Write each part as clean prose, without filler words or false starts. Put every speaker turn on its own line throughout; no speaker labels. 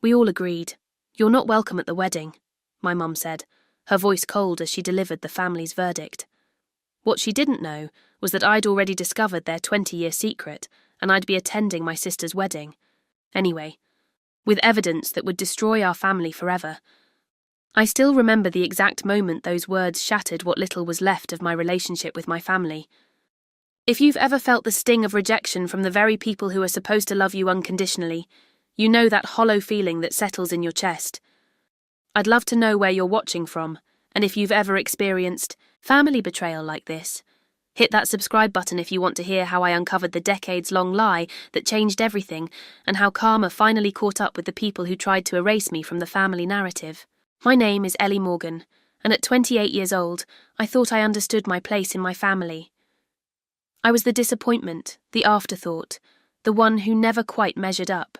We all agreed. "You're not welcome at the wedding," my mum said, her voice cold as she delivered the family's verdict. What she didn't know was that I'd already discovered their 20-year secret, and I'd be attending my sister's wedding. Anyway, with evidence that would destroy our family forever. I still remember the exact moment those words shattered what little was left of my relationship with my family. If you've ever felt the sting of rejection from the very people who are supposed to love you unconditionally, you know that hollow feeling that settles in your chest. I'd love to know where you're watching from, and if you've ever experienced family betrayal like this. Hit that subscribe button if you want to hear how I uncovered the decades-long lie that changed everything and how karma finally caught up with the people who tried to erase me from the family narrative. My name is Ellie Morgan, and at 28 years old, I thought I understood my place in my family. I was the disappointment, the afterthought, the one who never quite measured up.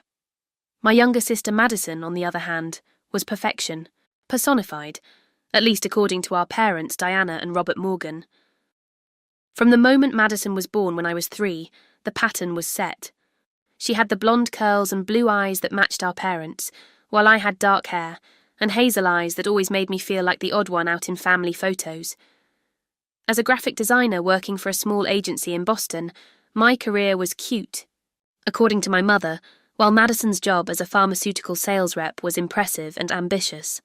My younger sister Madison, on the other hand, was perfection, personified, at least according to our parents Diana and Robert Morgan. From the moment Madison was born when I was 3, the pattern was set. She had the blonde curls and blue eyes that matched our parents, while I had dark hair and hazel eyes that always made me feel like the odd one out in family photos. As a graphic designer working for a small agency in Boston, my career was cute, according to my mother, while Madison's job as a pharmaceutical sales rep was impressive and ambitious.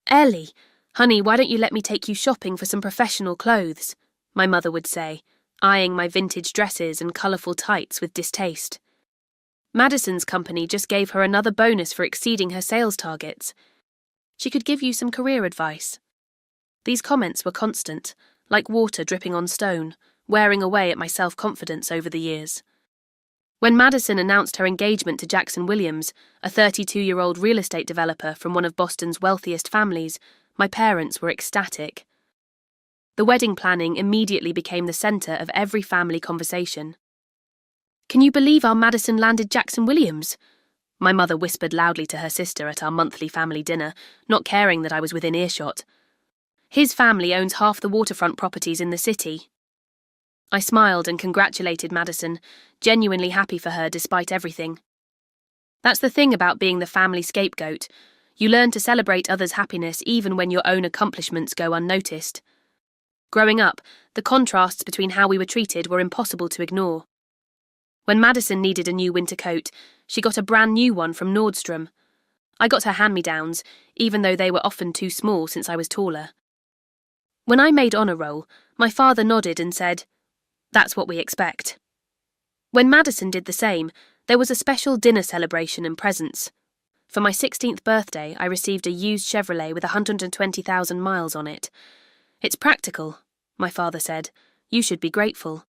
"Ellie, honey, why don't you let me take you shopping for some professional clothes?" my mother would say, eyeing my vintage dresses and colourful tights with distaste. Madison's company just gave her another bonus for exceeding her sales targets. She could give you some career advice. These comments were constant, like water dripping on stone, wearing away at my self-confidence over the years. When Madison announced her engagement to Jackson Williams, a 32-year-old real estate developer from one of Boston's wealthiest families, my parents were ecstatic. The wedding planning immediately became the centre of every family conversation. "Can you believe our Madison landed Jackson Williams?" my mother whispered loudly to her sister at our monthly family dinner, not caring that I was within earshot. "His family owns half the waterfront properties in the city." I smiled and congratulated Madison, genuinely happy for her despite everything. That's the thing about being the family scapegoat. You learn to celebrate others' happiness even when your own accomplishments go unnoticed. Growing up, the contrasts between how we were treated were impossible to ignore. When Madison needed a new winter coat, she got a brand new one from Nordstrom. I got her hand-me-downs, even though they were often too small since I was taller. When I made honour roll, my father nodded and said, "That's what we expect." When Madison did the same, there was a special dinner celebration and presents. For my 16th birthday, I received a used Chevrolet with 120,000 miles on it. "It's practical," my father said. "You should be grateful."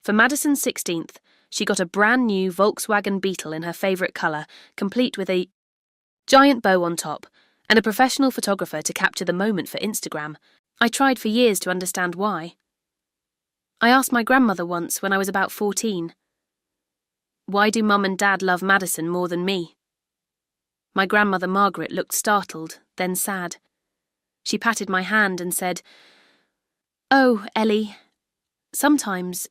For Madison's 16th, she got a brand new Volkswagen Beetle in her favourite colour, complete with a giant bow on top, and a professional photographer to capture the moment for Instagram. I tried for years to understand why. I asked my grandmother once when I was about 14, "Why do Mum and Dad love Madison more than me?" My grandmother Margaret looked startled, then sad. She patted my hand and said, "Oh, Ellie, sometimes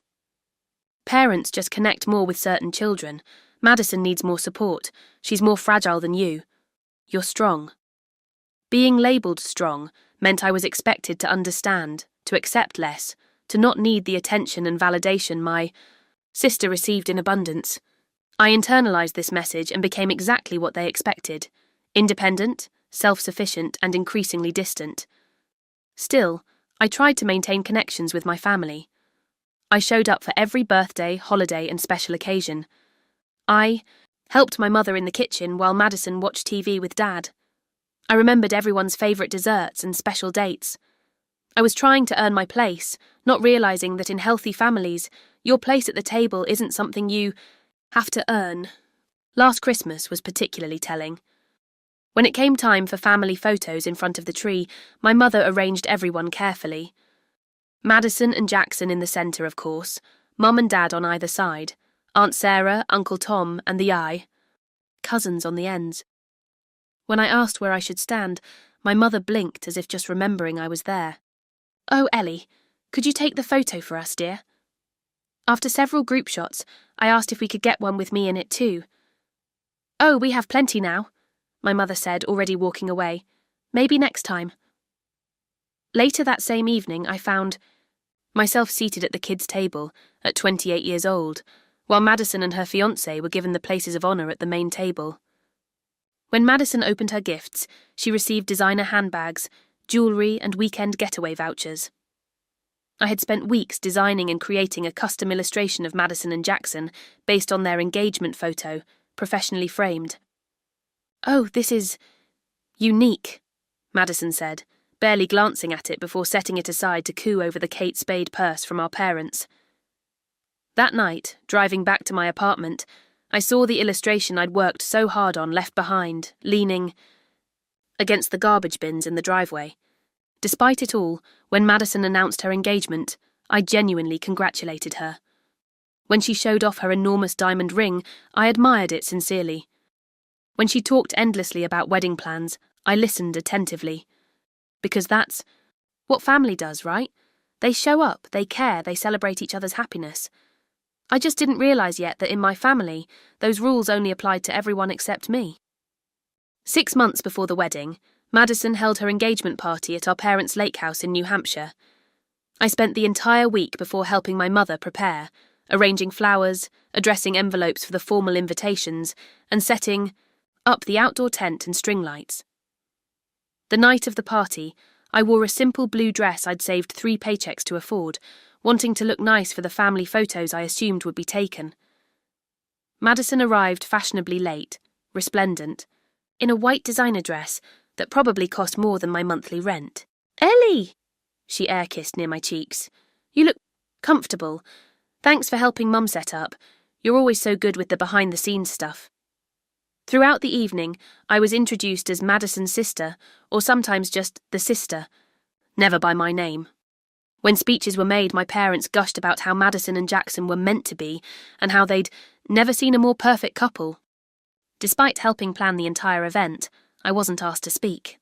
parents just connect more with certain children. Madison needs more support. She's more fragile than you. You're strong." Being labelled strong meant I was expected to understand, to accept less, to not need the attention and validation my sister received in abundance. I internalized this message and became exactly what they expected: independent, self-sufficient, and increasingly distant. Still, I tried to maintain connections with my family. I showed up for every birthday, holiday, and special occasion. I helped my mother in the kitchen while Madison watched TV with Dad. I remembered everyone's favourite desserts and special dates. I was trying to earn my place, not realising that in healthy families, your place at the table isn't something you have to earn. Last Christmas was particularly telling. When it came time for family photos in front of the tree, my mother arranged everyone carefully. Madison and Jackson in the centre, of course, Mum and Dad on either side, Aunt Sarah, Uncle Tom, and the I, cousins on the ends. When I asked where I should stand, my mother blinked as if just remembering I was there. "Oh, Ellie, could you take the photo for us, dear?" After several group shots, I asked if we could get one with me in it too. Oh, we have plenty now, my mother said, already walking away. Maybe next time. Later that same evening, I found myself seated at the kids' table, at 28 years old, while Madison and her fiancé were given the places of honour at the main table. When Madison opened her gifts, she received designer handbags, jewellery and weekend getaway vouchers. I had spent weeks designing and creating a custom illustration of Madison and Jackson based on their engagement photo, professionally framed. "Oh, this is unique," Madison said, barely glancing at it before setting it aside to coo over the Kate Spade purse from our parents. That night, driving back to my apartment, I saw the illustration I'd worked so hard on left behind, leaning against the garbage bins in the driveway. Despite it all, when Madison announced her engagement, I genuinely congratulated her. When she showed off her enormous diamond ring, I admired it sincerely. When she talked endlessly about wedding plans, I listened attentively. Because that's what family does, right? They show up, they care, they celebrate each other's happiness. I just didn't realise yet that in my family, those rules only applied to everyone except me. 6 months before the wedding, Madison held her engagement party at our parents' lake house in New Hampshire. I spent the entire week before helping my mother prepare, arranging flowers, addressing envelopes for the formal invitations, and setting up the outdoor tent and string lights. The night of the party, I wore a simple blue dress I'd saved 3 paychecks to afford, wanting to look nice for the family photos I assumed would be taken. Madison arrived fashionably late, resplendent, in a white designer dress that probably cost more than my monthly rent. "Ellie!" she air-kissed near my cheeks. "You look comfortable. Thanks for helping Mum set up. You're always so good with the behind-the-scenes stuff." Throughout the evening, I was introduced as Madison's sister, or sometimes just the sister, never by my name. When speeches were made, my parents gushed about how Madison and Jackson were meant to be, and how they'd never seen a more perfect couple. Despite helping plan the entire event, I wasn't asked to speak.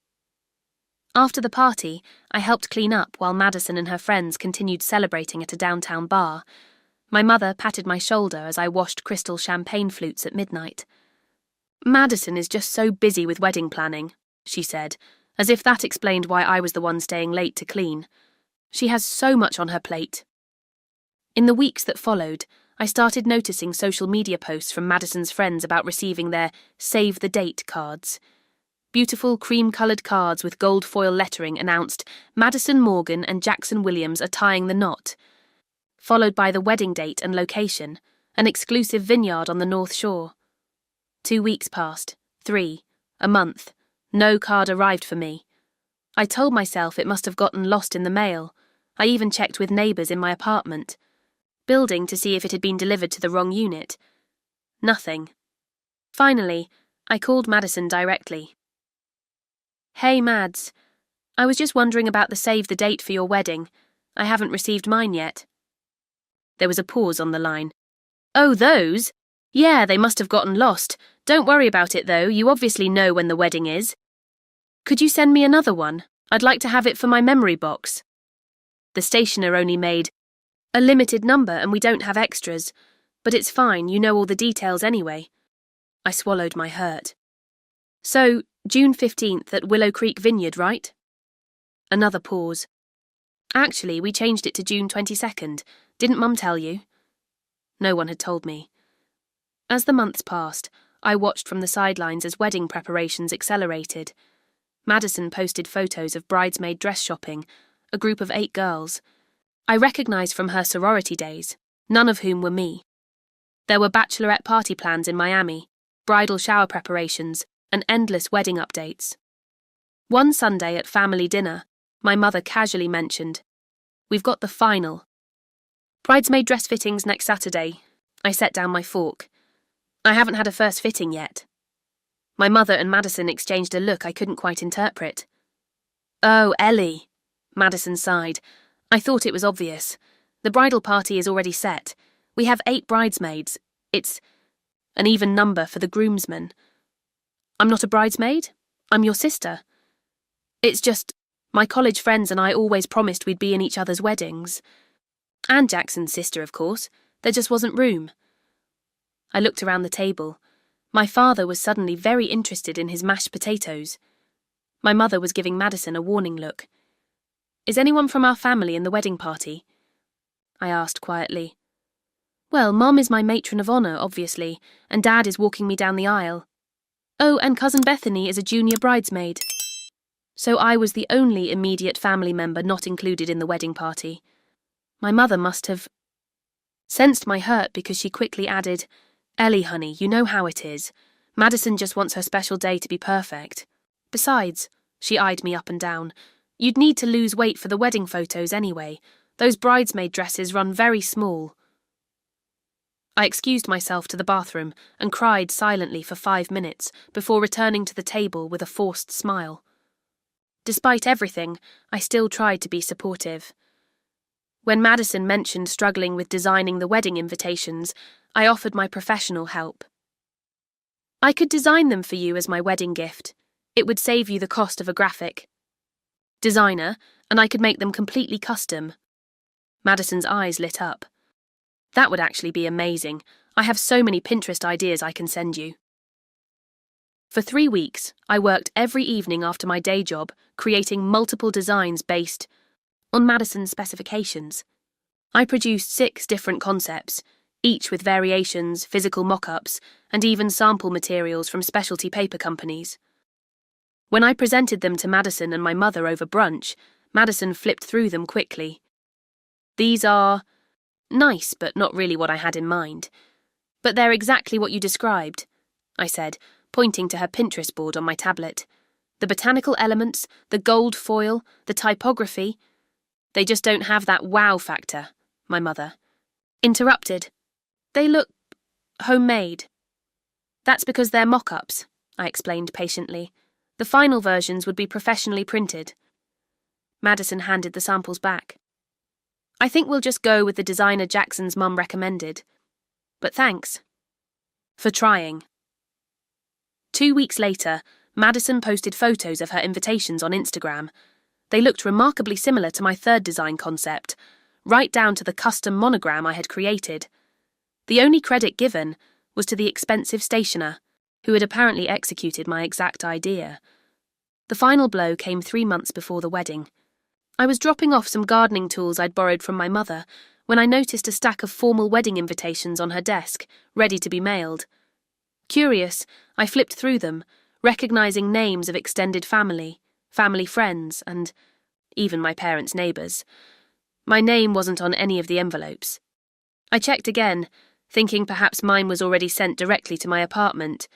After the party, I helped clean up while Madison and her friends continued celebrating at a downtown bar. My mother patted my shoulder as I washed crystal champagne flutes at midnight. "Madison is just so busy with wedding planning," she said, as if that explained why I was the one staying late to clean. "She has so much on her plate." In the weeks that followed, I started noticing social media posts from Madison's friends about receiving their Save the Date cards. Beautiful cream-coloured cards with gold foil lettering announced Madison Morgan and Jackson Williams are tying the knot, followed by the wedding date and location, an exclusive vineyard on the North Shore. 2 weeks passed, 3, a month. No card arrived for me. I told myself it must have gotten lost in the mail. I even checked with neighbours in my apartment building to see if it had been delivered to the wrong unit. Nothing. Finally, I called Madison directly. "Hey, Mads. I was just wondering about the save the date for your wedding. I haven't received mine yet." There was a pause on the line. "Oh, those? Yeah, they must have gotten lost. Don't worry about it, though. You obviously know when the wedding is. Could you send me another one? I'd like to have it for my memory box. The stationer only made a limited number and we don't have extras, but it's fine, you know all the details anyway." I swallowed my hurt. "So, June 15th at Willow Creek Vineyard, right?" Another pause. "Actually, we changed it to June 22nd. Didn't Mum tell you?" No one had told me. As the months passed, I watched from the sidelines as wedding preparations accelerated. Madison posted photos of bridesmaid dress shopping, a group of 8 girls. I recognised from her sorority days, none of whom were me. There were bachelorette party plans in Miami, bridal shower preparations, and endless wedding updates. One Sunday at family dinner, my mother casually mentioned, "We've got the final. Bridesmaid dress fittings next Saturday." I set down my fork. "I haven't had a first fitting yet." My mother and Madison exchanged a look I couldn't quite interpret. "Oh, Ellie," Madison sighed. "I thought it was obvious. The bridal party is already set. We have 8 bridesmaids. It's an even number for the groomsmen. I'm not a bridesmaid. I'm your sister. It's just, my college friends and I always promised we'd be in each other's weddings. And Jackson's sister, of course. There just wasn't room." I looked around the table. My father was suddenly very interested in his mashed potatoes. My mother was giving Madison a warning look. "Is anyone from our family in the wedding party?" I asked quietly. "Well, Mom is my matron of honour, obviously, and Dad is walking me down the aisle. Oh, and Cousin Bethany is a junior bridesmaid." So I was the only immediate family member not included in the wedding party. My mother must have sensed my hurt because she quickly added, "Ellie, honey, you know how it is. Madison just wants her special day to be perfect. Besides," she eyed me up and down, "you'd need to lose weight for the wedding photos anyway. Those bridesmaid dresses run very small." I excused myself to the bathroom and cried silently for 5 minutes before returning to the table with a forced smile. Despite everything, I still tried to be supportive. When Madison mentioned struggling with designing the wedding invitations, I offered my professional help. "I could design them for you as my wedding gift. It would save you the cost of a graphic designer, and I could make them completely custom." Madison's eyes lit up. "That would actually be amazing. I have so many Pinterest ideas I can send you." For 3 weeks, I worked every evening after my day job, creating multiple designs based on Madison's specifications. I produced 6 different concepts, each with variations, physical mock-ups, and even sample materials from specialty paper companies. When I presented them to Madison and my mother over brunch, Madison flipped through them quickly. "These are nice, but not really what I had in mind. But they're exactly what you described," I said, pointing to her Pinterest board on my tablet. "The botanical elements, the gold foil, the typography. They just don't have that wow factor," my mother interrupted. "They look homemade." "That's because they're mock-ups," I explained patiently. "The final versions would be professionally printed." Madison handed the samples back. "I think we'll just go with the designer Jackson's mum recommended. But thanks for trying." 2 weeks later, Madison posted photos of her invitations on Instagram. They looked remarkably similar to my third design concept, right down to the custom monogram I had created. The only credit given was to the expensive stationer, who had apparently executed my exact idea. The final blow came 3 months before the wedding. I was dropping off some gardening tools I'd borrowed from my mother when I noticed a stack of formal wedding invitations on her desk, ready to be mailed. Curious, I flipped through them, recognizing names of extended family, family friends, and even my parents' neighbours. My name wasn't on any of the envelopes. I checked again, thinking perhaps mine was already sent directly to my apartment.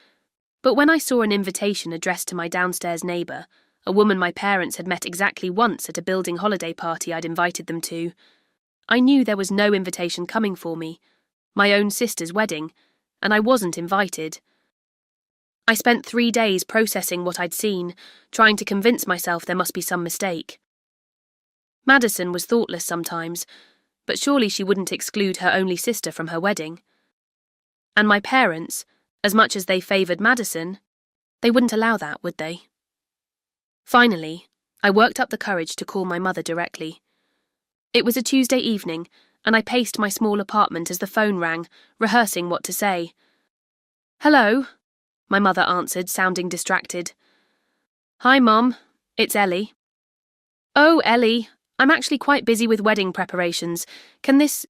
But when I saw an invitation addressed to my downstairs neighbour, a woman my parents had met exactly once at a building holiday party I'd invited them to, I knew there was no invitation coming for me, my own sister's wedding, and I wasn't invited. I spent 3 days processing what I'd seen, trying to convince myself there must be some mistake. Madison was thoughtless sometimes, but surely she wouldn't exclude her only sister from her wedding. And my parents, as much as they favoured Madison, they wouldn't allow that, would they? Finally, I worked up the courage to call my mother directly. It was a Tuesday evening, and I paced my small apartment as the phone rang, rehearsing what to say. "Hello," my mother answered, sounding distracted. "Hi, Mom. It's Ellie." "Oh, Ellie, I'm actually quite busy with wedding preparations. Can this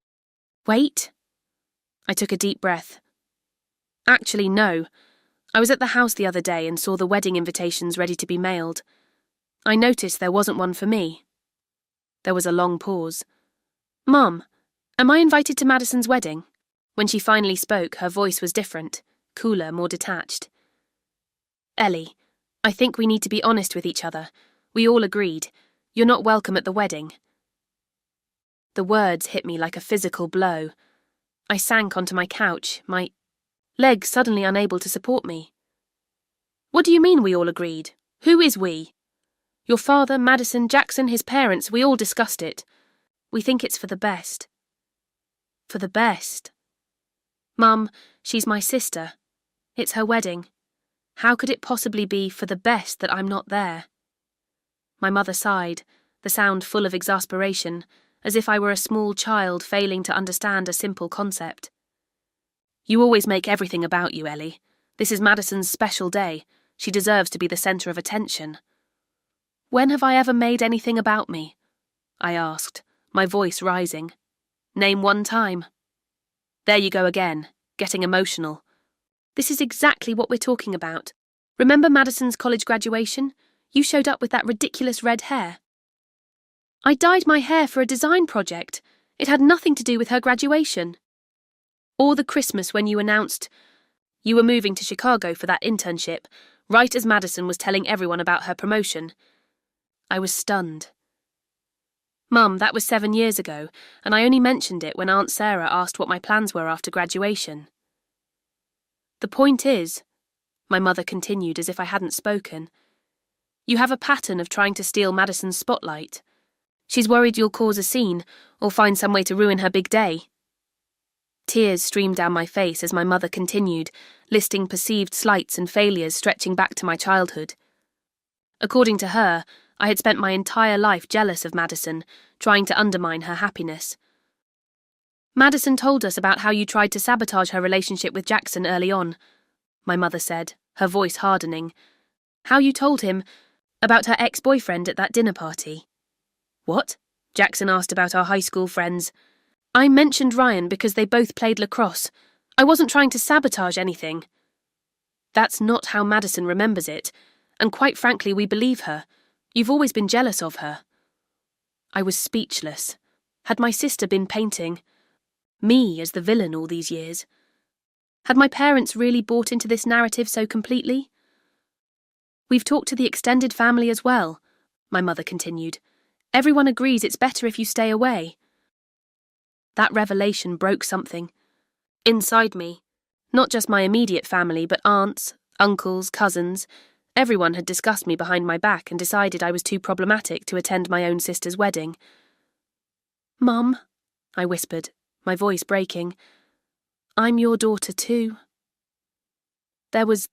wait?" I took a deep breath. Actually, no. I was at the house the other day and saw the wedding invitations ready to be mailed. I noticed there wasn't one for me. There was a long pause. "Mum, am I invited to Madison's wedding?" When she finally spoke, her voice was different, cooler, more detached. "Ellie, I think we need to be honest with each other. We all agreed. You're not welcome at the wedding." The words hit me like a physical blow. I sank onto my couch, my legs suddenly unable to support me. "What do you mean we all agreed? Who is we?" "Your father, Madison, Jackson, his parents, we all discussed it. We think it's for the best." "For the best?" "Mum, she's my sister. It's her wedding. How could it possibly be for the best that I'm not there?" My mother sighed, the sound full of exasperation, as if I were a small child failing to understand a simple concept. "You always make everything about you, Ellie. This is Madison's special day. She deserves to be the centre of attention. When have I ever made anything about me? I asked, my voice rising. Name one time. There you go again, getting emotional. This is exactly what we're talking about. Remember Madison's college graduation? You showed up with that ridiculous red hair. I dyed my hair for a design project. It had nothing to do with her graduation. Or the Christmas when you announced you were moving to Chicago for that internship, right as Madison was telling everyone about her promotion. I was stunned. Mum, that was 7 years ago, and I only mentioned it when Aunt Sarah asked what my plans were after graduation. The point is, my mother continued as if I hadn't spoken, you have a pattern of trying to steal Madison's spotlight. She's worried you'll cause a scene or find some way to ruin her big day. Tears streamed down my face as my mother continued, listing perceived slights and failures stretching back to my childhood. According to her, I had spent my entire life jealous of Madison, trying to undermine her happiness. Madison told us about how you tried to sabotage her relationship with Jackson early on, my mother said, her voice hardening. How you told him about her ex-boyfriend at that dinner party. What? Jackson asked about our high school friends. I mentioned Ryan because they both played lacrosse. I wasn't trying to sabotage anything. That's not how Madison remembers it, and quite frankly, we believe her. You've always been jealous of her. I was speechless. Had my sister been painting me as the villain all these years? Had my parents really bought into this narrative so completely? We've talked to the extended family as well, my mother continued. Everyone agrees it's better if you stay away. That revelation broke something. Inside me, not just my immediate family, but aunts, uncles, cousins. Everyone had discussed me behind my back and decided I was too problematic to attend my own sister's wedding. Mum, I whispered, my voice breaking. I'm your daughter too. There was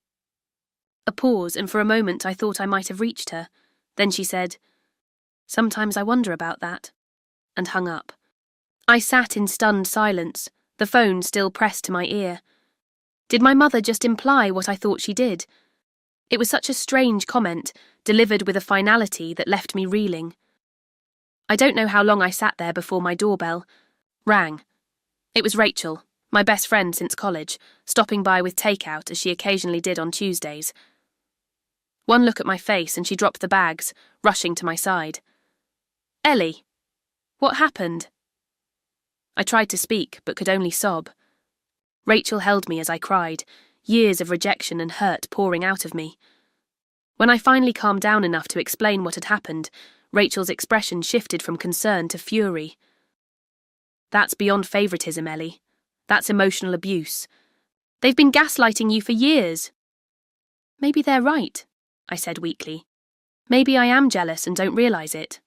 a pause, and for a moment I thought I might have reached her. Then she said, Sometimes I wonder about that, and hung up. I sat in stunned silence, the phone still pressed to my ear. Did my mother just imply what I thought she did? It was such a strange comment, delivered with a finality that left me reeling. I don't know how long I sat there before my doorbell rang. It was Rachel, my best friend since college, stopping by with takeout as she occasionally did on Tuesdays. One look at my face and she dropped the bags, rushing to my side. Ellie, what happened? I tried to speak, but could only sob. Rachel held me as I cried, years of rejection and hurt pouring out of me. When I finally calmed down enough to explain what had happened, Rachel's expression shifted from concern to fury. That's beyond favouritism, Ellie. That's emotional abuse. They've been gaslighting you for years. Maybe they're right, I said weakly. Maybe I am jealous and don't realise it.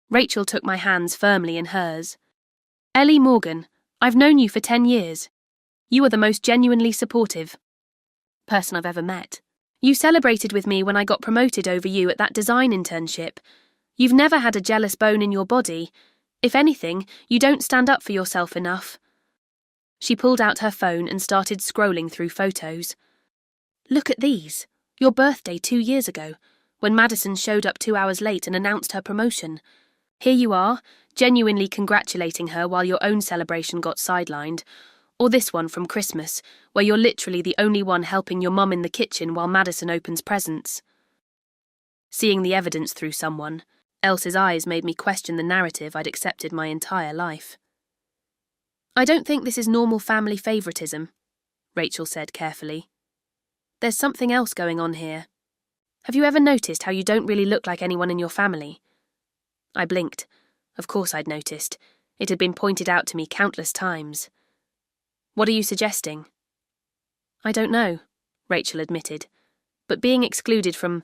Rachel took my hands firmly in hers. Ellie Morgan, I've known you for 10 years. You are the most genuinely supportive person I've ever met. You celebrated with me when I got promoted over you at that design internship. You've never had a jealous bone in your body. If anything, you don't stand up for yourself enough. She pulled out her phone and started scrolling through photos. Look at these. Your birthday 2 years ago, when Madison showed up 2 hours late and announced her promotion. Here you are, genuinely congratulating her while your own celebration got sidelined. Or this one from Christmas, where you're literally the only one helping your mum in the kitchen while Madison opens presents. Seeing the evidence through someone else's eyes made me question the narrative I'd accepted my entire life. I don't think this is normal family favouritism, Rachel said carefully. There's something else going on here. Have you ever noticed how you don't really look like anyone in your family? I blinked. Of course I'd noticed. It had been pointed out to me countless times. What are you suggesting? I don't know, Rachel admitted. But being excluded from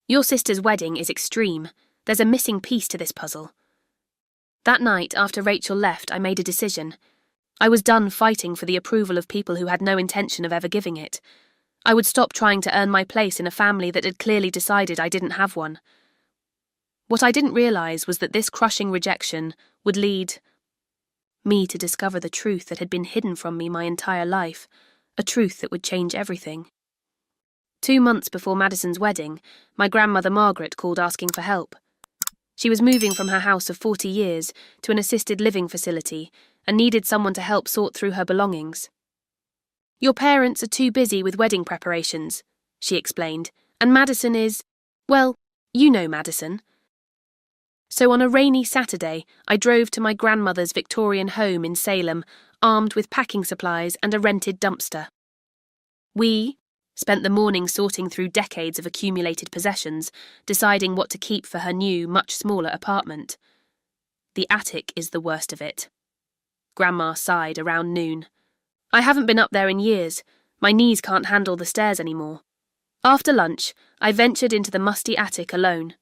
your sister's wedding is extreme. There's a missing piece to this puzzle. That night, after Rachel left, I made a decision. I was done fighting for the approval of people who had no intention of ever giving it. I would stop trying to earn my place in a family that had clearly decided I didn't have one. What I didn't realise was that this crushing rejection would lead me to discover the truth that had been hidden from me my entire life, a truth that would change everything. 2 months before Madison's wedding, my grandmother Margaret called asking for help. She was moving from her house of 40 years to an assisted living facility and needed someone to help sort through her belongings. "Your parents are too busy with wedding preparations," she explained, "and Madison is, well, you know Madison." So on a rainy Saturday, I drove to my grandmother's Victorian home in Salem, armed with packing supplies and a rented dumpster. We spent the morning sorting through decades of accumulated possessions, deciding what to keep for her new, much smaller apartment. "The attic is the worst of it." Grandma sighed around noon. "I haven't been up there in years. My knees can't handle the stairs anymore." After lunch, I ventured into the musty attic alone.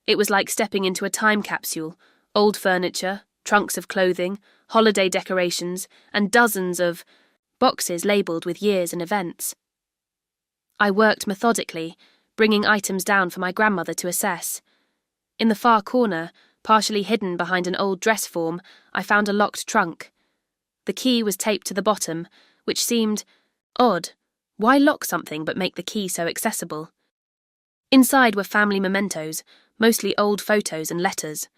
It was like stepping into a time capsule: old furniture, trunks of clothing, holiday decorations, and dozens of boxes labelled with years and events. I worked methodically, bringing items down for my grandmother to assess. In the far corner, partially hidden behind an old dress form, I found a locked trunk. The key was taped to the bottom, which seemed odd. Why lock something but make the key so accessible? Inside were family mementos, mostly old photos and letters.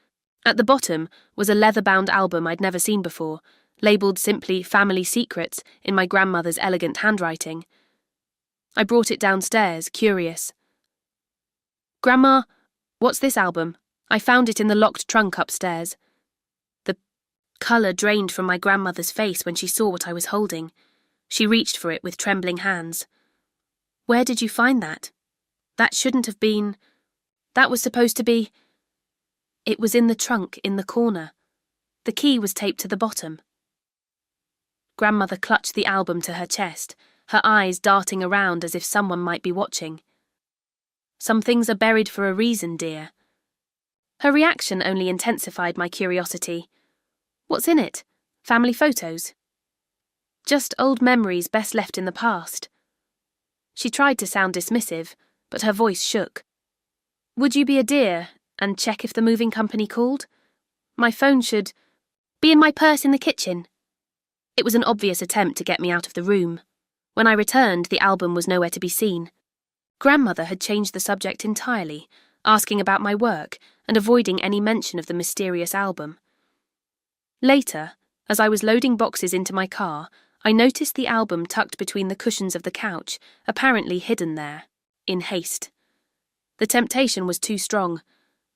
At the bottom was a leather-bound album I'd never seen before, labelled simply "Family Secrets" in my grandmother's elegant handwriting. I brought it downstairs, curious. "Grandma, what's this album? I found it in the locked trunk upstairs." The colour drained from my grandmother's face when she saw what I was holding. She reached for it with trembling hands. "Where did you find that? That shouldn't have been. That was supposed to be." "It was in the trunk in the corner. The key was taped to the bottom." Grandmother clutched the album to her chest, her eyes darting around as if someone might be watching. "Some things are buried for a reason, dear." Her reaction only intensified my curiosity. "What's in it? Family photos?" "Just old memories best left in the past." She tried to sound dismissive, but her voice shook. "Would you be a dear and check if the moving company called? My phone should be in my purse in the kitchen." It was an obvious attempt to get me out of the room. When I returned, the album was nowhere to be seen. Grandmother had changed the subject entirely, asking about my work and avoiding any mention of the mysterious album. Later, as I was loading boxes into my car, I noticed the album tucked between the cushions of the couch, apparently hidden there, in haste. The temptation was too strong.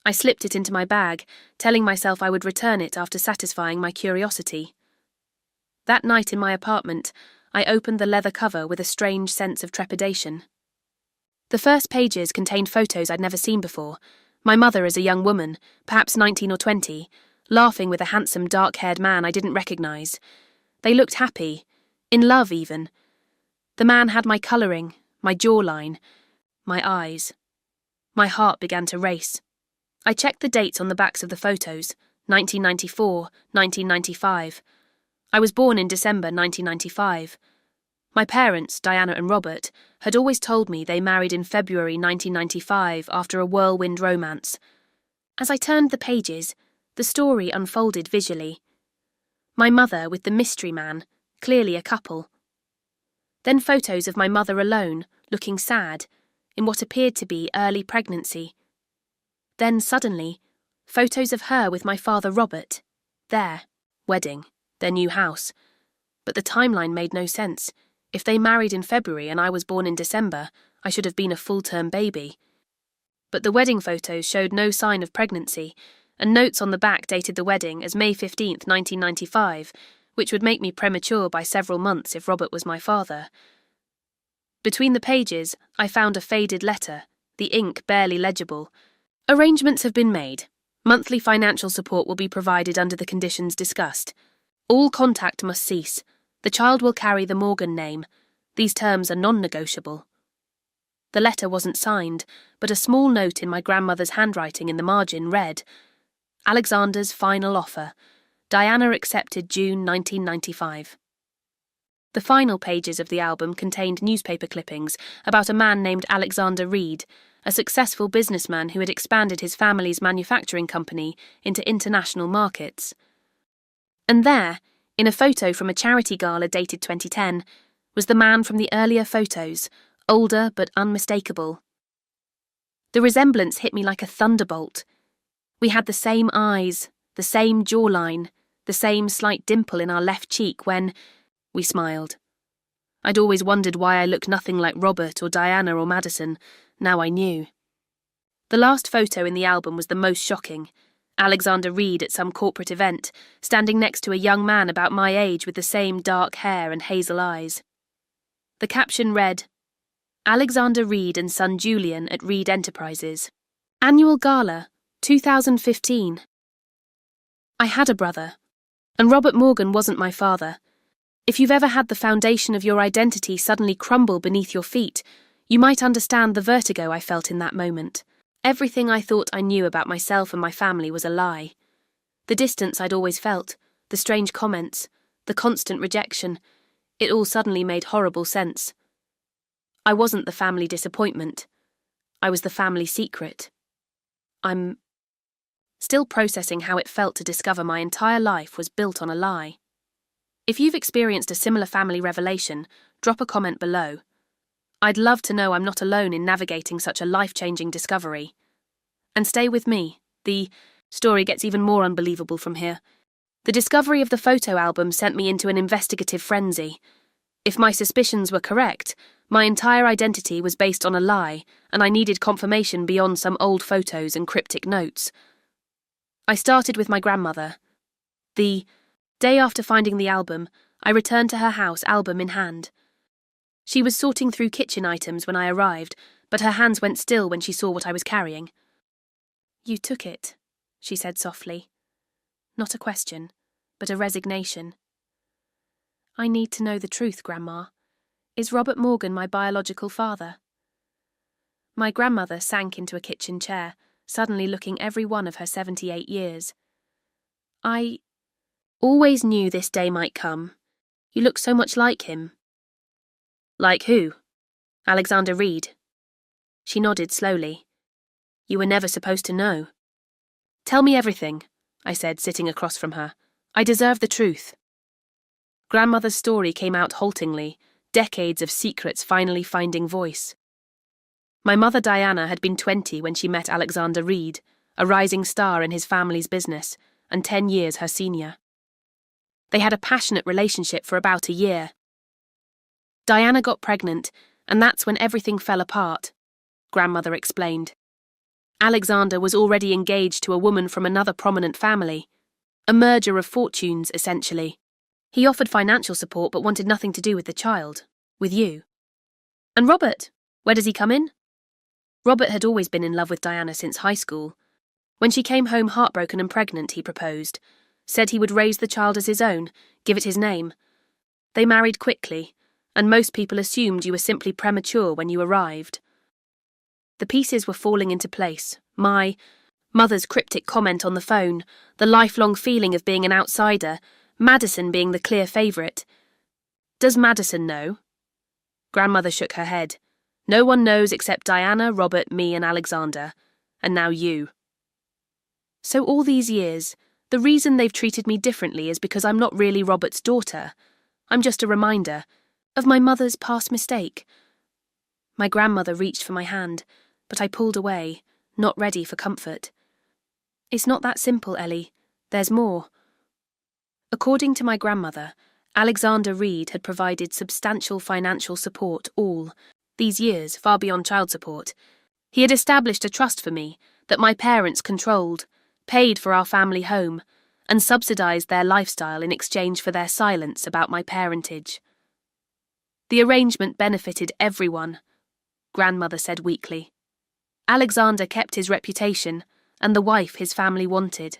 I slipped it into my bag, telling myself I would return it after satisfying my curiosity. That night in my apartment, I opened the leather cover with a strange sense of trepidation. The first pages contained photos I'd never seen before. My mother as a young woman, perhaps 19 or 20, laughing with a handsome dark-haired man I didn't recognise. They looked happy, in love even. The man had my colouring, my jawline, my eyes. My heart began to race. I checked the dates on the backs of the photos: 1994, 1995. I was born in December 1995. My parents, Diana and Robert, had always told me they married in February 1995 after a whirlwind romance. As I turned the pages, the story unfolded visually. My mother with the mystery man, clearly a couple. Then photos of my mother alone, looking sad, in what appeared to be early pregnancy. Then suddenly, photos of her with my father Robert. There, wedding, their new house. But the timeline made no sense. If they married in February and I was born in December, I should have been a full-term baby. But the wedding photos showed no sign of pregnancy, and notes on the back dated the wedding as May 15th, 1995, which would make me premature by several months if Robert was my father. Between the pages, I found a faded letter, the ink barely legible. "Arrangements have been made. Monthly financial support will be provided under the conditions discussed. All contact must cease. The child will carry the Morgan name. These terms are non-negotiable." The letter wasn't signed, but a small note in my grandmother's handwriting in the margin read, "Alexander's final offer. Diana accepted June 1995. The final pages of the album contained newspaper clippings about a man named Alexander Reed, a successful businessman who had expanded his family's manufacturing company into international markets. And there, in a photo from a charity gala dated 2010, was the man from the earlier photos, older but unmistakable. The resemblance hit me like a thunderbolt. We had the same eyes, the same jawline, the same slight dimple in our left cheek when we smiled. I'd always wondered why I looked nothing like Robert or Diana or Madison. Now I knew. The last photo in the album was the most shocking. Alexander Reed at some corporate event, standing next to a young man about my age with the same dark hair and hazel eyes. The caption read, Alexander Reed and son Julian at Reed Enterprises. Annual Gala, 2015. I had a brother, and Robert Morgan wasn't my father. If you've ever had the foundation of your identity suddenly crumble beneath your feet, you might understand the vertigo I felt in that moment. Everything I thought I knew about myself and my family was a lie. The distance I'd always felt, the strange comments, the constant rejection, it all suddenly made horrible sense. I wasn't the family disappointment. I was the family secret. I'm still processing how it felt to discover my entire life was built on a lie. If you've experienced a similar family revelation, drop a comment below. I'd love to know I'm not alone in navigating such a life-changing discovery. And stay with me. The story gets even more unbelievable from here. The discovery of the photo album sent me into an investigative frenzy. If my suspicions were correct, my entire identity was based on a lie, and I needed confirmation beyond some old photos and cryptic notes. I started with my grandmother. The day after finding the album, I returned to her house, album in hand. She was sorting through kitchen items when I arrived, but her hands went still when she saw what I was carrying. You took it, she said softly. Not a question, but a resignation. I need to know the truth, Grandma. Is Robert Morgan my biological father? My grandmother sank into a kitchen chair, suddenly looking every one of her 78 years. I always knew this day might come. You look so much like him. Like who? Alexander Reed. She nodded slowly. You were never supposed to know. Tell me everything, I said, sitting across from her. I deserve the truth. Grandmother's story came out haltingly, decades of secrets finally finding voice. My mother Diana had been 20 when she met Alexander Reed, a rising star in his family's business, and 10 years her senior. They had a passionate relationship for about a year. Diana got pregnant, and that's when everything fell apart, Grandmother explained. Alexander was already engaged to a woman from another prominent family. A merger of fortunes, essentially. He offered financial support but wanted nothing to do with the child, with you. And Robert, where does he come in? Robert had always been in love with Diana since high school. When she came home heartbroken and pregnant, he proposed, said he would raise the child as his own, give it his name. They married quickly, and most people assumed you were simply premature when you arrived. The pieces were falling into place. My mother's cryptic comment on the phone, the lifelong feeling of being an outsider, Madison being the clear favourite. Does Madison know? Grandmother shook her head. No one knows except Diana, Robert, me and Alexander. And now you. So all these years, the reason they've treated me differently is because I'm not really Robert's daughter. I'm just a reminder of my mother's past mistake. My grandmother reached for my hand, but I pulled away, not ready for comfort. It's not that simple, Ellie. There's more. According to my grandmother, Alexander Reed had provided substantial financial support all these years, far beyond child support. He had established a trust for me that my parents controlled, paid for our family home, and subsidized their lifestyle in exchange for their silence about my parentage. The arrangement benefited everyone, Grandmother said weakly. Alexander kept his reputation, and the wife his family wanted.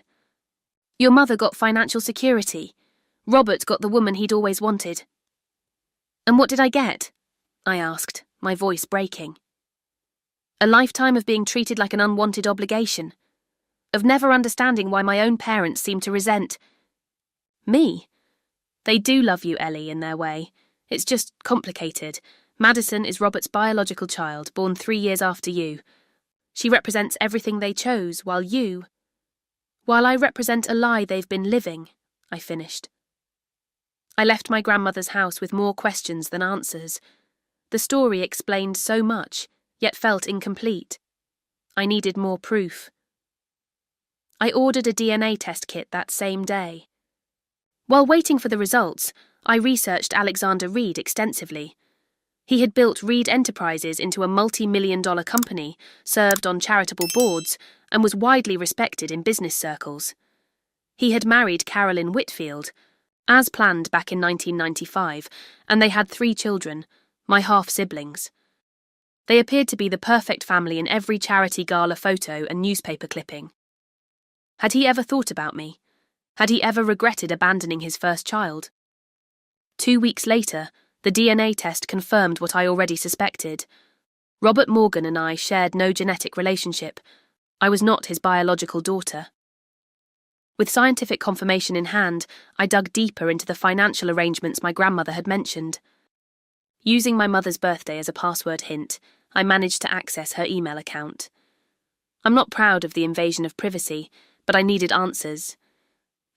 Your mother got financial security. Robert got the woman he'd always wanted. And what did I get? I asked, my voice breaking. A lifetime of being treated like an unwanted obligation, of never understanding why my own parents seemed to resent me. They do love you, Ellie, in their way. It's just complicated. Madison is Robert's biological child, born 3 years after you. She represents everything they chose, while I represent a lie they've been living, I finished. I left my grandmother's house with more questions than answers. The story explained so much, yet felt incomplete. I needed more proof. I ordered a DNA test kit that same day. While waiting for the results, I researched Alexander Reed extensively. He had built Reed Enterprises into a multi-million-dollar company, served on charitable boards, and was widely respected in business circles. He had married Carolyn Whitfield, as planned back in 1995, and they had 3 children, my half-siblings. They appeared to be the perfect family in every charity gala photo and newspaper clipping. Had he ever thought about me? Had he ever regretted abandoning his first child? 2 weeks later, the DNA test confirmed what I already suspected. Robert Morgan and I shared no genetic relationship. I was not his biological daughter. With scientific confirmation in hand, I dug deeper into the financial arrangements my grandmother had mentioned. Using my mother's birthday as a password hint, I managed to access her email account. I'm not proud of the invasion of privacy, but I needed answers.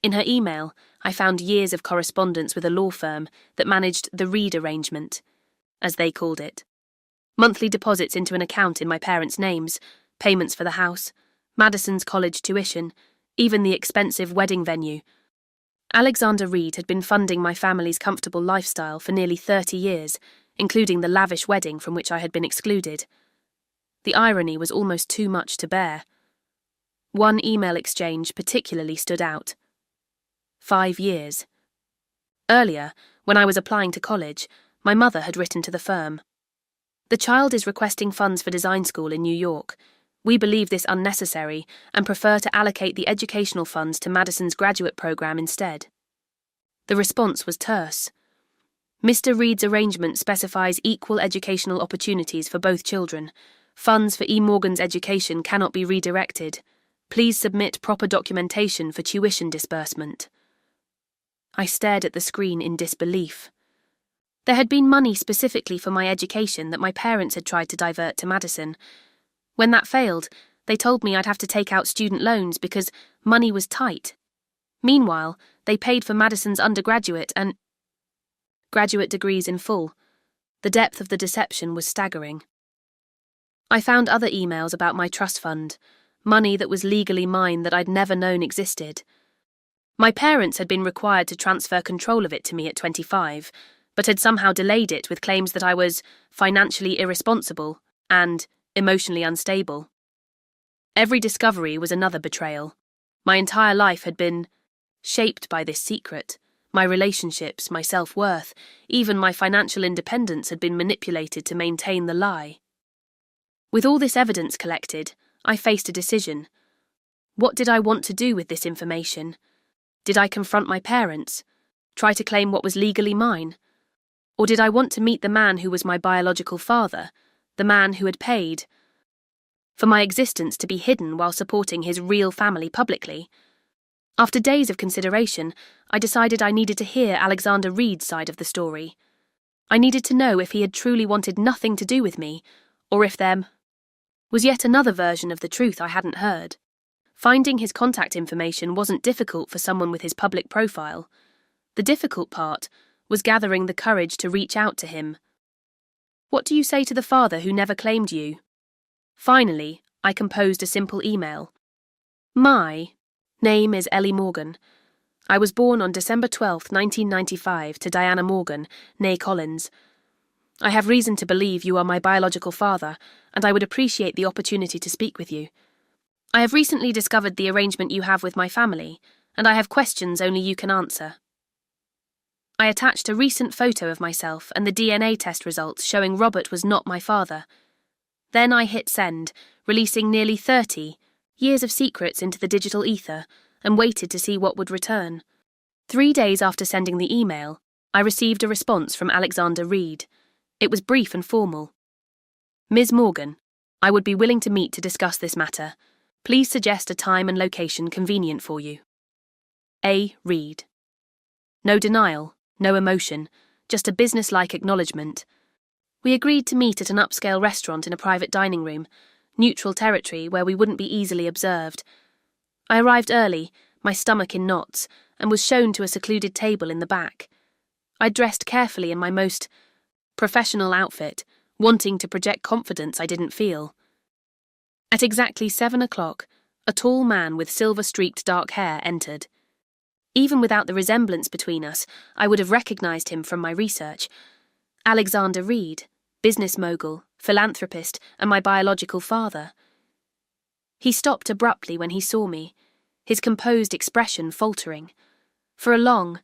In her email, I found years of correspondence with a law firm that managed the Reed arrangement, as they called it. Monthly deposits into an account in my parents' names, payments for the house, Madison's college tuition, even the expensive wedding venue. Alexander Reed had been funding my family's comfortable lifestyle for nearly 30 years, including the lavish wedding from which I had been excluded. The irony was almost too much to bear. One email exchange particularly stood out. 5 years. Earlier, when I was applying to college, my mother had written to the firm. The child is requesting funds for design school in New York. We believe this unnecessary and prefer to allocate the educational funds to Madison's graduate program instead. The response was terse. Mr. Reed's arrangement specifies equal educational opportunities for both children. Funds for E. Morgan's education cannot be redirected. Please submit proper documentation for tuition disbursement. I stared at the screen in disbelief. There had been money specifically for my education that my parents had tried to divert to Madison. When that failed, they told me I'd have to take out student loans because money was tight. Meanwhile, they paid for Madison's undergraduate and graduate degrees in full. The depth of the deception was staggering. I found other emails about my trust fund, money that was legally mine that I'd never known existed. My parents had been required to transfer control of it to me at 25, but had somehow delayed it with claims that I was financially irresponsible and emotionally unstable. Every discovery was another betrayal. My entire life had been shaped by this secret. My relationships, my self-worth, even my financial independence had been manipulated to maintain the lie. With all this evidence collected, I faced a decision. What did I want to do with this information? Did I confront my parents? Try to claim what was legally mine? Or did I want to meet the man who was my biological father, the man who had paid for my existence to be hidden while supporting his real family publicly? After days of consideration, I decided I needed to hear Alexander Reed's side of the story. I needed to know if he had truly wanted nothing to do with me, or if there was yet another version of the truth I hadn't heard. Finding his contact information wasn't difficult for someone with his public profile. The difficult part was gathering the courage to reach out to him. What do you say to the father who never claimed you? Finally, I composed a simple email. My name is Ellie Morgan. I was born on December 12, 1995, to Diana Morgan, née Collins. I have reason to believe you are my biological father, and I would appreciate the opportunity to speak with you. I have recently discovered the arrangement you have with my family, and I have questions only you can answer. I attached a recent photo of myself and the DNA test results showing Robert was not my father. Then I hit send, releasing nearly 30 years of secrets into the digital ether, and waited to see what would return. 3 days after sending the email, I received a response from Alexander Reed. It was brief and formal. Ms. Morgan, I would be willing to meet to discuss this matter. Please suggest a time and location convenient for you. A. Reed. No denial, no emotion, just a business-like acknowledgement. We agreed to meet at an upscale restaurant in a private dining room, neutral territory where we wouldn't be easily observed. I arrived early, my stomach in knots, and was shown to a secluded table in the back. I dressed carefully in my most professional outfit, wanting to project confidence I didn't feel. At exactly 7 o'clock, a tall man with silver-streaked dark hair entered. Even without the resemblance between us, I would have recognized him from my research. Alexander Reed, business mogul, philanthropist, and my biological father. He stopped abruptly when he saw me, his composed expression faltering. For a long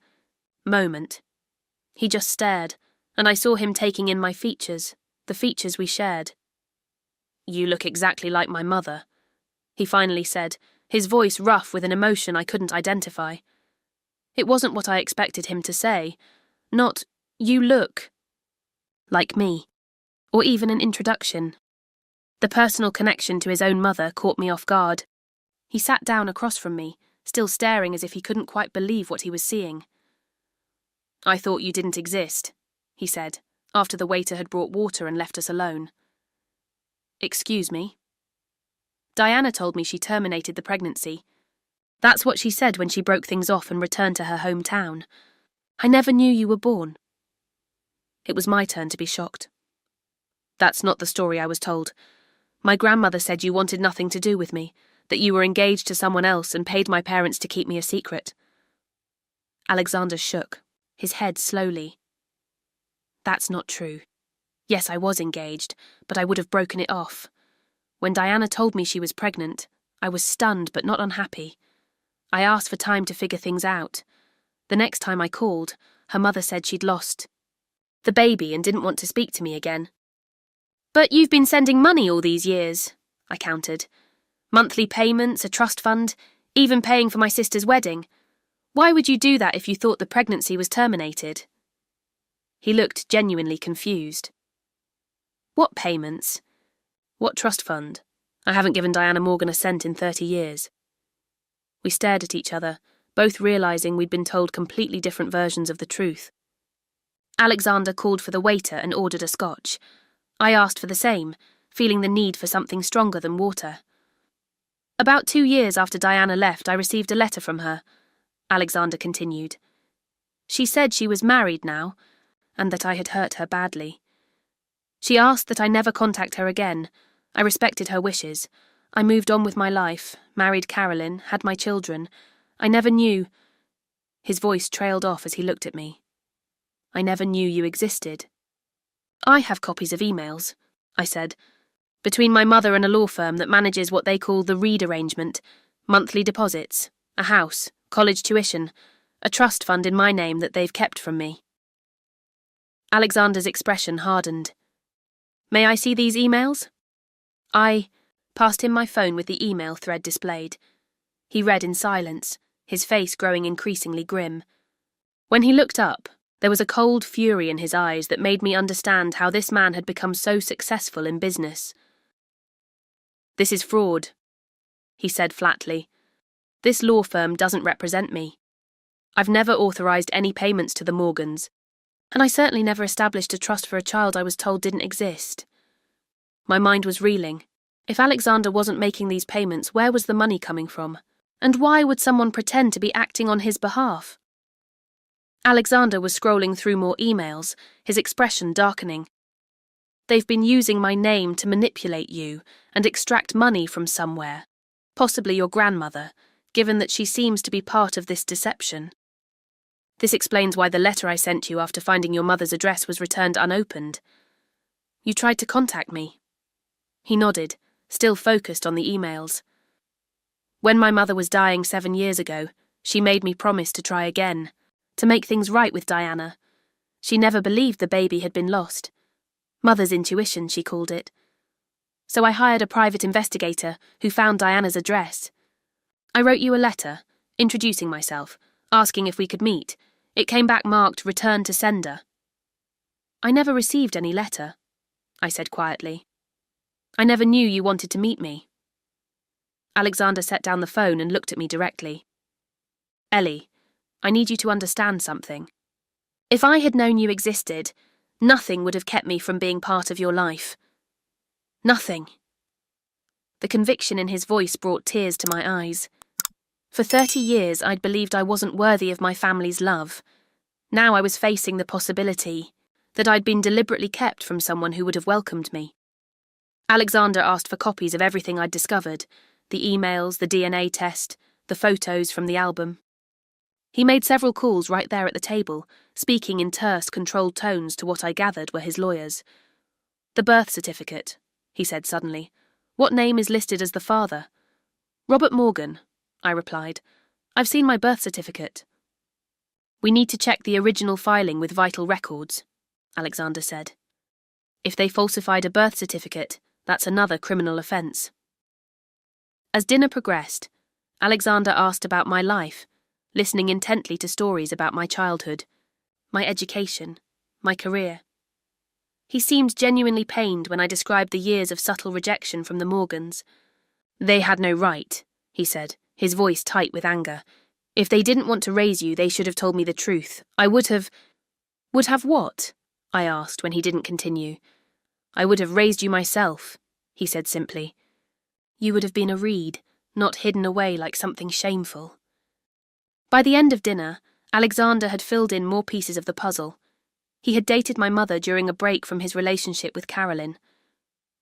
moment, he just stared, and I saw him taking in my features, the features we shared. "You look exactly like my mother," he finally said, his voice rough with an emotion I couldn't identify. It wasn't what I expected him to say. Not, "You look like me," or even an introduction. The personal connection to his own mother caught me off guard. He sat down across from me, still staring as if he couldn't quite believe what he was seeing. "I thought you didn't exist," he said, after the waiter had brought water and left us alone. "Excuse me?" Diana told me she terminated the pregnancy. That's what she said when she broke things off and returned to her hometown. "I never knew you were born." It was my turn to be shocked. "That's not the story I was told. My grandmother said you wanted nothing to do with me, that you were engaged to someone else and paid my parents to keep me a secret." Alexander shook, his head slowly. "That's not true. Yes, I was engaged, but I would have broken it off. When Diana told me she was pregnant, I was stunned but not unhappy. I asked for time to figure things out. The next time I called, her mother said she'd lost the baby and didn't want to speak to me again. "But you've been sending money all these years," I countered. "Monthly payments, a trust fund, even paying for my sister's wedding. Why would you do that if you thought the pregnancy was terminated?" He looked genuinely confused. "What payments? What trust fund? I haven't given Diana Morgan a cent in 30 years. We stared at each other, both realizing we'd been told completely different versions of the truth. Alexander called for the waiter and ordered a scotch. I asked for the same, feeling the need for something stronger than water. "About 2 years after Diana left, I received a letter from her," Alexander continued. "She said she was married now, and that I had hurt her badly. She asked that I never contact her again. I respected her wishes. I moved on with my life, married Carolyn, had my children. I never knew—" His voice trailed off as he looked at me. "I never knew you existed." "I have copies of emails," I said, "between my mother and a law firm that manages what they call the Reed arrangement, monthly deposits, a house, college tuition, a trust fund in my name that they've kept from me." Alexander's expression hardened. "May I see these emails?" I passed him my phone with the email thread displayed. He read in silence, his face growing increasingly grim. When he looked up, there was a cold fury in his eyes that made me understand how this man had become so successful in business. "This is fraud," he said flatly. "This law firm doesn't represent me. I've never authorized any payments to the Morgans, and I certainly never established a trust for a child I was told didn't exist." My mind was reeling. If Alexander wasn't making these payments, where was the money coming from? And why would someone pretend to be acting on his behalf? Alexander was scrolling through more emails, his expression darkening. "They've been using my name to manipulate you and extract money from somewhere, possibly your grandmother, given that she seems to be part of this deception. This explains why the letter I sent you after finding your mother's address was returned unopened. You tried to contact me." He nodded, still focused on the emails. "When my mother was dying 7 years ago, she made me promise to try again, to make things right with Diana. She never believed the baby had been lost. Mother's intuition, she called it. So I hired a private investigator who found Diana's address. I wrote you a letter, introducing myself, asking if we could meet. It came back marked Return to Sender." "I never received any letter," I said quietly. "I never knew you wanted to meet me." Alexander set down the phone and looked at me directly. "Ellie, I need you to understand something. If I had known you existed, nothing would have kept me from being part of your life. Nothing." The conviction in his voice brought tears to my eyes. For 30 years I'd believed I wasn't worthy of my family's love. Now I was facing the possibility that I'd been deliberately kept from someone who would have welcomed me. Alexander asked for copies of everything I'd discovered, the emails, the DNA test, the photos from the album. He made several calls right there at the table, speaking in terse, controlled tones to what I gathered were his lawyers. "The birth certificate," he said suddenly. "What name is listed as the father?" "Robert Morgan," I replied. "I've seen my birth certificate." "We need to check the original filing with vital records," Alexander said. "If they falsified a birth certificate, that's another criminal offence." As dinner progressed, Alexander asked about my life, listening intently to stories about my childhood, my education, my career. He seemed genuinely pained when I described the years of subtle rejection from the Morgans. "They had no right," he said, his voice tight with anger. "If they didn't want to raise you, they should have told me the truth. I would have—" "Would have what?" I asked when he didn't continue. "I would have raised you myself," he said simply. "You would have been a Reed, not hidden away like something shameful." By the end of dinner, Alexander had filled in more pieces of the puzzle. He had dated my mother during a break from his relationship with Carolyn.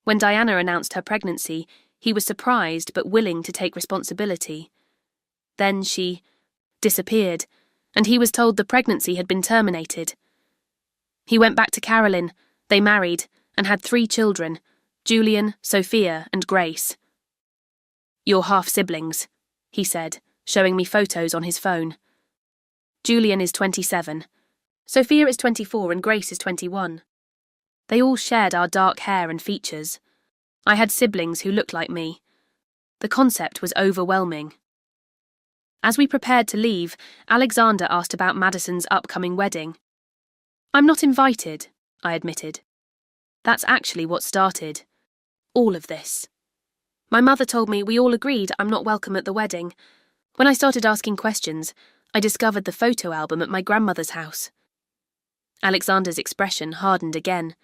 When Diana announced her pregnancy, he was surprised but willing to take responsibility. Then she disappeared, and he was told the pregnancy had been terminated. He went back to Carolyn, they married, and had 3 children, Julian, Sophia, and Grace. "You're half-siblings," he said, showing me photos on his phone. "Julian is 27. Sophia is 24 and Grace is 21. They all shared our dark hair and features. I had siblings who looked like me. The concept was overwhelming." As we prepared to leave, Alexander asked about Madison's upcoming wedding. "I'm not invited," I admitted. "That's actually what started all of this. My mother told me we all agreed I'm not welcome at the wedding. When I started asking questions, I discovered the photo album at my grandmother's house." Alexander's expression hardened again.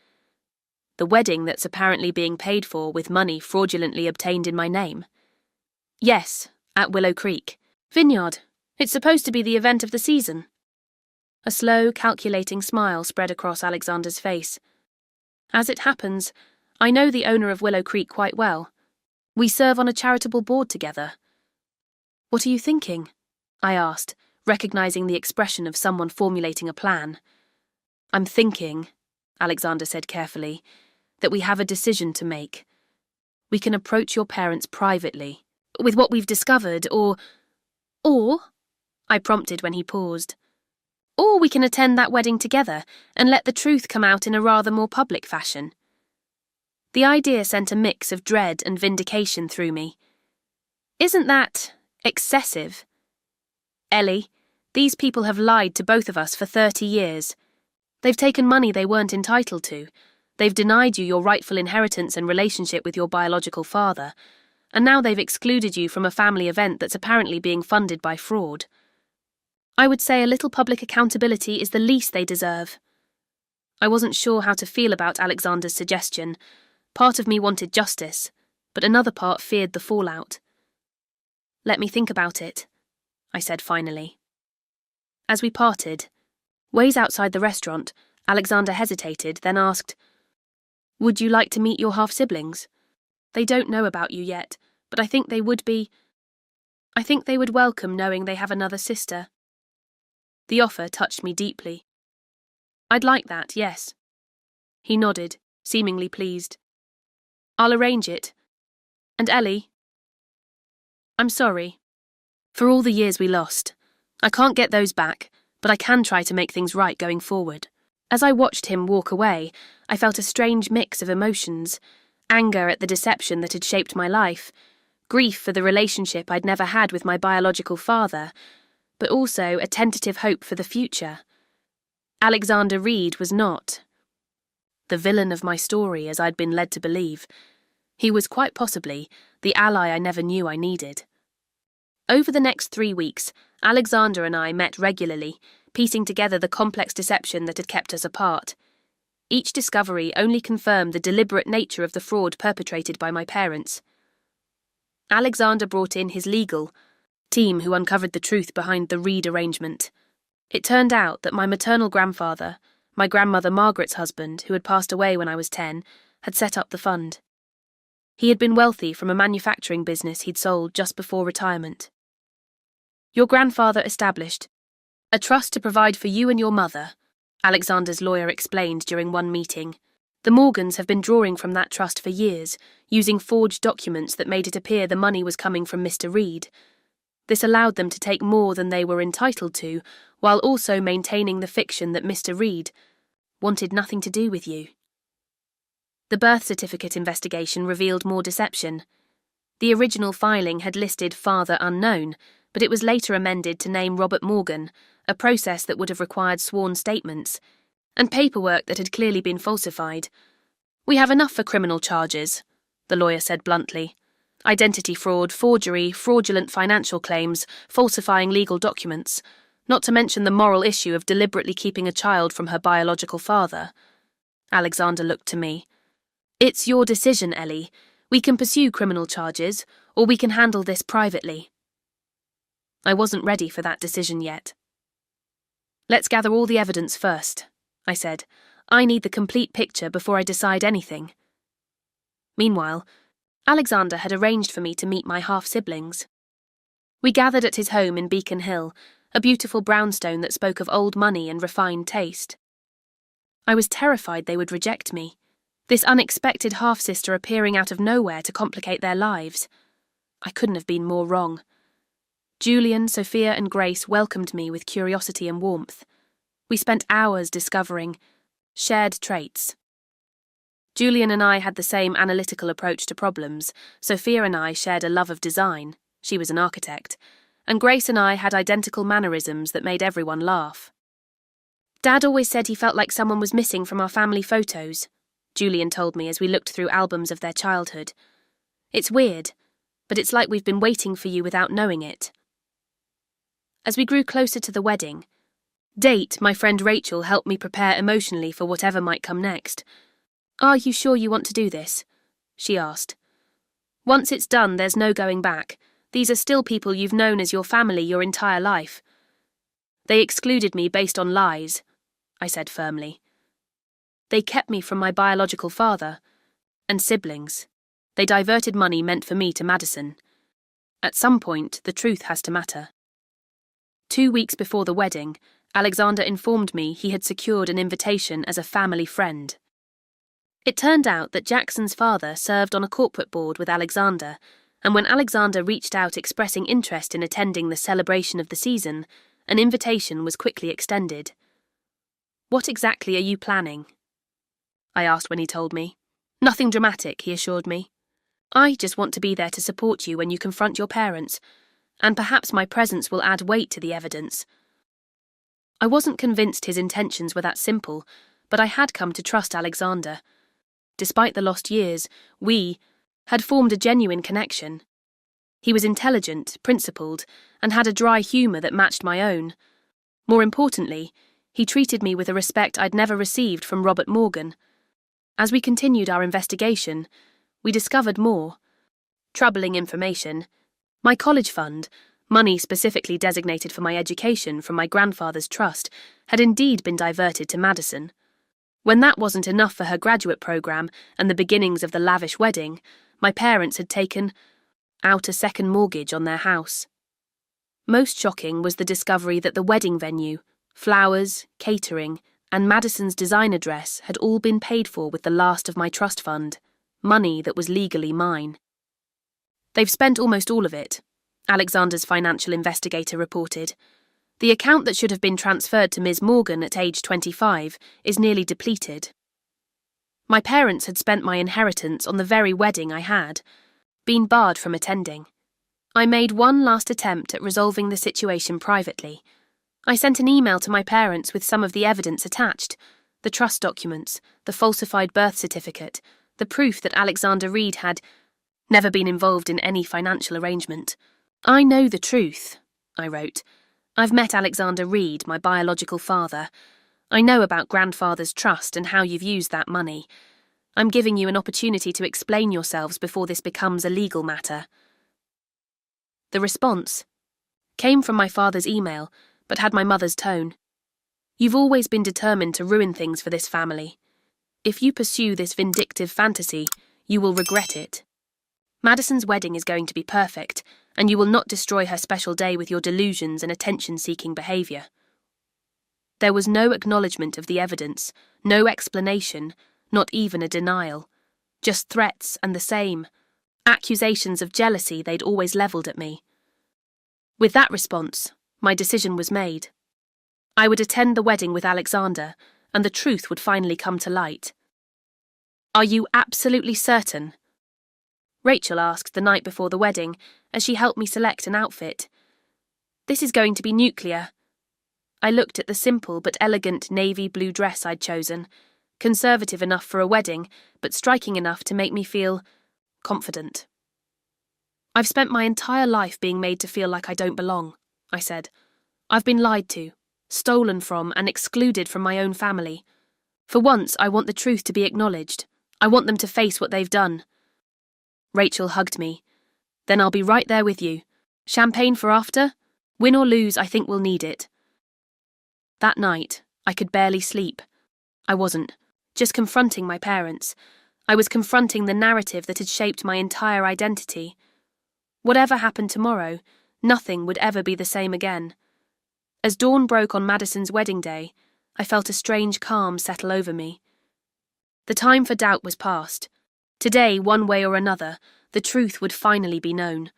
"The wedding that's apparently being paid for with money fraudulently obtained in my name?" "Yes, at Willow Creek. Vineyard. It's supposed to be the event of the season." A slow, calculating smile spread across Alexander's face. "As it happens, I know the owner of Willow Creek quite well. We serve on a charitable board together." "What are you thinking?" I asked, recognizing the expression of someone formulating a plan. "I'm thinking," Alexander said carefully, "that we have a decision to make. We can approach your parents privately, with what we've discovered, or, I prompted when he paused. "Or we can attend that wedding together and let the truth come out in a rather more public fashion." The idea sent a mix of dread and vindication through me. "Isn't that excessive? Ellie, these people have lied to both of us for 30 years. They've taken money they weren't entitled to. They've denied you your rightful inheritance and relationship with your biological father. And now they've excluded you from a family event that's apparently being funded by fraud. I would say a little public accountability is the least they deserve." I wasn't sure how to feel about Alexander's suggestion. Part of me wanted justice, but another part feared the fallout. "Let me think about it," I said finally. As we parted, ways outside the restaurant, Alexander hesitated, then asked, "Would you like to meet your half-siblings? They don't know about you yet, but I think they would welcome knowing they have another sister." The offer touched me deeply. "I'd like that, yes." He nodded, seemingly pleased. "I'll arrange it. And Ellie, I'm sorry. For all the years we lost. I can't get those back, but I can try to make things right going forward." As I watched him walk away, I felt a strange mix of emotions: anger at the deception that had shaped my life, grief for the relationship I'd never had with my biological father, but also a tentative hope for the future. Alexander Reed was not the villain of my story as I'd been led to believe. He was quite possibly the ally I never knew I needed. Over the next 3 weeks, Alexander and I met regularly, piecing together the complex deception that had kept us apart. Each discovery only confirmed the deliberate nature of the fraud perpetrated by my parents. Alexander brought in his legal team who uncovered the truth behind the Reed arrangement. It turned out that my maternal grandfather, my grandmother Margaret's husband, who had passed away when I was 10, had set up the fund. He had been wealthy from a manufacturing business he'd sold just before retirement. Your grandfather established a trust to provide for you and your mother, Alexander's lawyer explained during one meeting. The Morgans have been drawing from that trust for years, using forged documents that made it appear the money was coming from Mr. Reed. This allowed them to take more than they were entitled to, while also maintaining the fiction that Mr. Reed wanted nothing to do with you. The birth certificate investigation revealed more deception. The original filing had listed father unknown, but it was later amended to name Robert Morgan, a process that would have required sworn statements, and paperwork that had clearly been falsified. We have enough for criminal charges, the lawyer said bluntly. Identity fraud, forgery, fraudulent financial claims, falsifying legal documents, not to mention the moral issue of deliberately keeping a child from her biological father. Alexander looked to me. It's your decision, Ellie. We can pursue criminal charges, or we can handle this privately. I wasn't ready for that decision yet. Let's gather all the evidence first, I said. I need the complete picture before I decide anything. Meanwhile, Alexander had arranged for me to meet my half-siblings. We gathered at his home in Beacon Hill, a beautiful brownstone that spoke of old money and refined taste. I was terrified they would reject me, this unexpected half-sister appearing out of nowhere to complicate their lives. I couldn't have been more wrong. Julian, Sophia, and Grace welcomed me with curiosity and warmth. We spent hours discovering shared traits. Julian and I had the same analytical approach to problems. Sophia and I shared a love of design. She was an architect. And Grace and I had identical mannerisms that made everyone laugh. Dad always said he felt like someone was missing from our family photos, Julian told me as we looked through albums of their childhood. It's weird, but it's like we've been waiting for you without knowing it. As we grew closer to the wedding, Date, my friend Rachel, helped me prepare emotionally for whatever might come next. Are you sure you want to do this? She asked. Once it's done, there's no going back. These are still people you've known as your family your entire life. They excluded me based on lies, I said firmly. They kept me from my biological father and siblings. They diverted money meant for me to Madison. At some point, the truth has to matter. 2 weeks before the wedding, Alexander informed me he had secured an invitation as a family friend. It turned out that Jackson's father served on a corporate board with Alexander, and when Alexander reached out expressing interest in attending the celebration of the season, an invitation was quickly extended. What exactly are you planning? I asked when he told me. Nothing dramatic, he assured me. I just want to be there to support you when you confront your parents, and perhaps my presence will add weight to the evidence. I wasn't convinced his intentions were that simple, but I had come to trust Alexander. Despite the lost years, we had formed a genuine connection. He was intelligent, principled, and had a dry humour that matched my own. More importantly, he treated me with a respect I'd never received from Robert Morgan. As we continued our investigation, we discovered more. Troubling information. My college fund, money specifically designated for my education from my grandfather's trust, had indeed been diverted to Madison. When that wasn't enough for her graduate program and the beginnings of the lavish wedding, my parents had taken out a second mortgage on their house. Most shocking was the discovery that the wedding venue, flowers, catering, and Madison's designer dress had all been paid for with the last of my trust fund, money that was legally mine. They've spent almost all of it, Alexander's financial investigator reported. The account that should have been transferred to Ms. Morgan at age 25 is nearly depleted. My parents had spent my inheritance on the very wedding I had been barred from attending. I made one last attempt at resolving the situation privately. I sent an email to my parents with some of the evidence attached, the trust documents, the falsified birth certificate, the proof that Alexander Reed had never been involved in any financial arrangement. I know the truth, I wrote. I've met Alexander Reed, my biological father. I know about grandfather's trust and how you've used that money. I'm giving you an opportunity to explain yourselves before this becomes a legal matter. The response came from my father's email, but had my mother's tone. "You've always been determined to ruin things for this family. If you pursue this vindictive fantasy, you will regret it. Madison's wedding is going to be perfect, and you will not destroy her special day with your delusions and attention-seeking behaviour." There was no acknowledgement of the evidence, no explanation, not even a denial. Just threats and the same accusations of jealousy they'd always levelled at me. With that response, my decision was made. I would attend the wedding with Alexander, and the truth would finally come to light. "Are you absolutely certain?" Rachel asked the night before the wedding, as she helped me select an outfit. "This is going to be nuclear." I looked at the simple but elegant navy blue dress I'd chosen, conservative enough for a wedding, but striking enough to make me feel confident. "I've spent my entire life being made to feel like I don't belong," I said. "I've been lied to, stolen from, and excluded from my own family. For once, I want the truth to be acknowledged. I want them to face what they've done." Rachel hugged me. "Then I'll be right there with you. Champagne for after? Win or lose, I think we'll need it." That night, I could barely sleep. I wasn't just confronting my parents. I was confronting the narrative that had shaped my entire identity. Whatever happened tomorrow, nothing would ever be the same again. As dawn broke on Madison's wedding day, I felt a strange calm settle over me. The time for doubt was past. Today, one way or another, the truth would finally be known.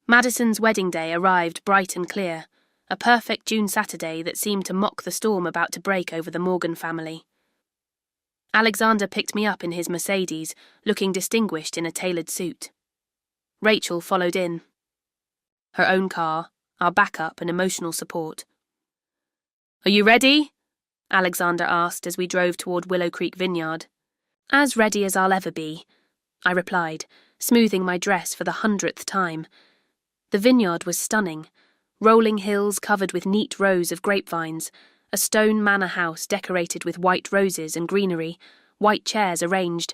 Madison's wedding day arrived bright and clear, a perfect June Saturday that seemed to mock the storm about to break over the Morgan family. Alexander picked me up in his Mercedes, looking distinguished in a tailored suit. Rachel followed in. Her own car, our backup and emotional support. "Are you ready?" Alexander asked as we drove toward Willow Creek Vineyard. "As ready as I'll ever be," I replied, smoothing my dress for the 100th time. The vineyard was stunning. Rolling hills covered with neat rows of grapevines, a stone manor house decorated with white roses and greenery, white chairs arranged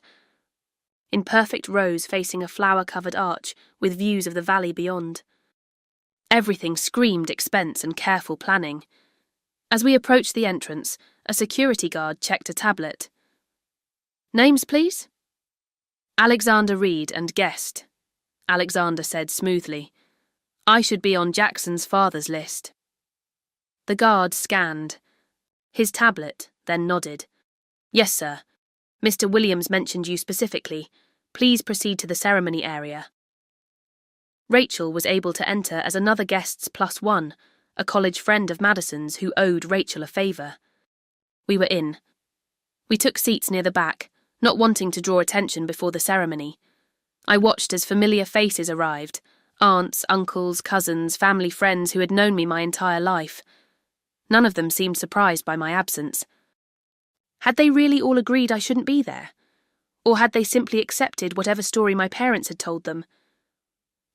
in perfect rows facing a flower-covered arch with views of the valley beyond. Everything screamed expense and careful planning. As we approached the entrance, a security guard checked a tablet. "Names, please?" "Alexander Reed and guest," Alexander said smoothly. "I should be on Jackson's father's list." The guard scanned his tablet, then nodded. "Yes, sir. Mr. Williams mentioned you specifically. Please proceed to the ceremony area." Rachel was able to enter as another guest's +1, a college friend of Madison's who owed Rachel a favour. We were in. We took seats near the back, not wanting to draw attention before the ceremony. I watched as familiar faces arrived, aunts, uncles, cousins, family friends who had known me my entire life. None of them seemed surprised by my absence. Had they really all agreed I shouldn't be there? Or had they simply accepted whatever story my parents had told them?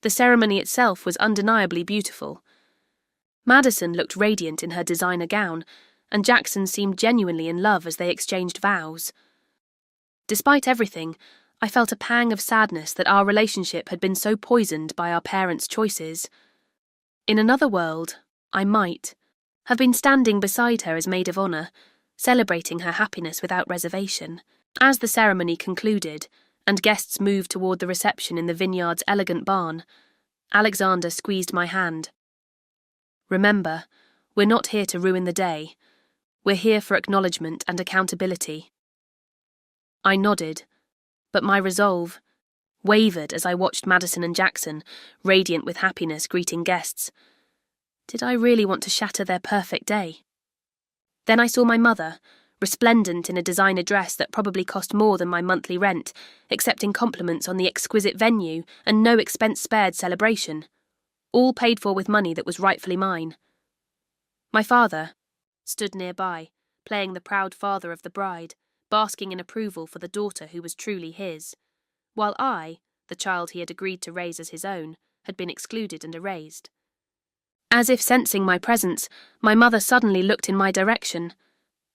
The ceremony itself was undeniably beautiful. Madison looked radiant in her designer gown, and Jackson seemed genuinely in love as they exchanged vows. Despite everything, I felt a pang of sadness that our relationship had been so poisoned by our parents' choices. In another world, I might have been standing beside her as maid of honour, celebrating her happiness without reservation. As the ceremony concluded, and guests moved toward the reception in the vineyard's elegant barn, Alexander squeezed my hand. "Remember, we're not here to ruin the day. We're here for acknowledgement and accountability." I nodded, but my resolve wavered as I watched Madison and Jackson, radiant with happiness, greeting guests. Did I really want to shatter their perfect day? Then I saw my mother, resplendent in a designer dress that probably cost more than my monthly rent, accepting compliments on the exquisite venue and no expense spared celebration, all paid for with money that was rightfully mine. My father stood nearby, playing the proud father of the bride, basking in approval for the daughter who was truly his, while I, the child he had agreed to raise as his own, had been excluded and erased. As if sensing my presence, my mother suddenly looked in my direction.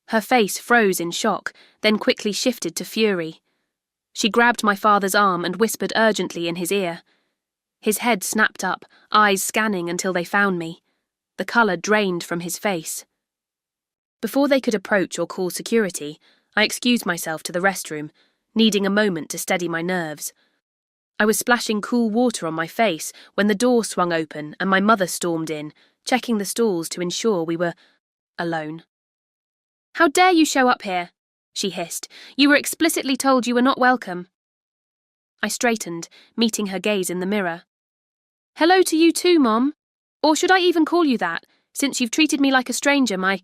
Her face froze in shock, then quickly shifted to fury. She grabbed my father's arm and whispered urgently in his ear. His head snapped up, eyes scanning until they found me. The colour drained from his face. Before they could approach or call security, I excused myself to the restroom, needing a moment to steady my nerves. I was splashing cool water on my face when the door swung open and my mother stormed in, checking the stalls to ensure we were alone. "How dare you show up here?" she hissed. "You were explicitly told you were not welcome." I straightened, meeting her gaze in the mirror. "Hello to you too, Mom. Or should I even call you that, since you've treated me like a stranger my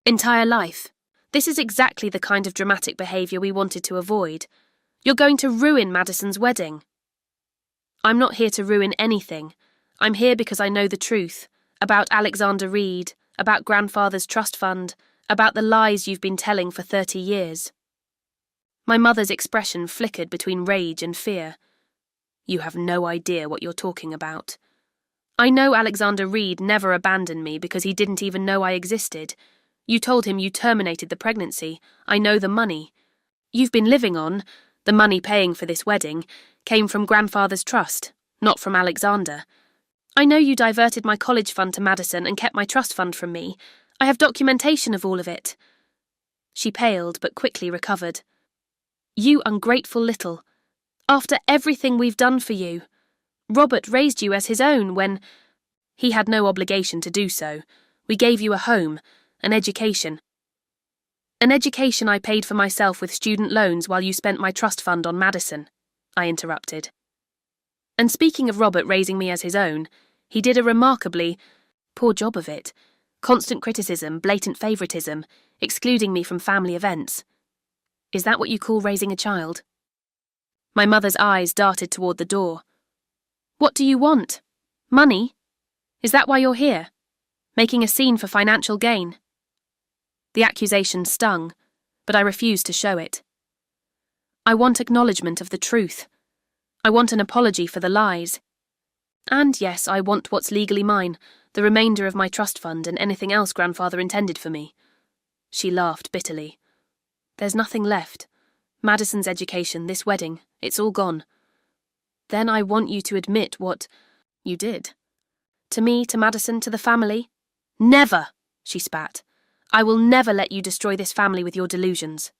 entire life? This is exactly the kind of dramatic behaviour we wanted to avoid. You're going to ruin Madison's wedding." "I'm not here to ruin anything. I'm here because I know the truth, about Alexander Reed, about Grandfather's trust fund, about the lies you've been telling for 30 years. My mother's expression flickered between rage and fear. "You have no idea what you're talking about. I know Alexander Reed never abandoned me because he didn't even know I existed. You told him you terminated the pregnancy. I know the money you've been living on, the money paying for this wedding, came from Grandfather's trust, not from Alexander. I know you diverted my college fund to Madison and kept my trust fund from me. I have documentation of all of it." She paled but quickly recovered. "You ungrateful little. After everything we've done for you. Robert raised you as his own when he had no obligation to do so. We gave you a home, an education. An education I paid for myself with student loans while you spent my trust fund on Madison," I interrupted. "And speaking of Robert raising me as his own, he did a remarkably poor job of it. Constant criticism, blatant favouritism, excluding me from family events. Is that what you call raising a child?" My mother's eyes darted toward the door. "What do you want? Money? Is that why you're here? Making a scene for financial gain?" The accusation stung, but I refused to show it. "I want acknowledgement of the truth. I want an apology for the lies. And yes, I want what's legally mine, the remainder of my trust fund and anything else Grandfather intended for me." She laughed bitterly. "There's nothing left. Madison's education, this wedding, it's all gone. Then I want you to admit what you did. To me, to Madison, to the family." "Never!" she spat. "I will never let you destroy this family with your delusions."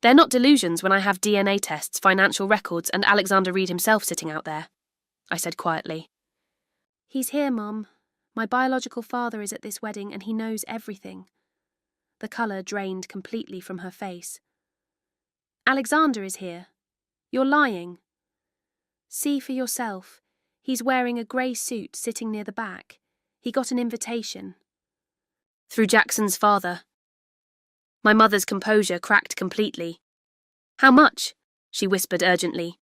"They're not delusions when I have DNA tests, financial records, and Alexander Reed himself sitting out there," I said quietly. "He's here, Mom. My biological father is at this wedding and he knows everything." The colour drained completely from her face. "Alexander is here. You're lying. See for yourself. He's wearing a grey suit sitting near the back. He got an invitation." "Through Jackson's father." My mother's composure cracked completely. "How much?" she whispered urgently.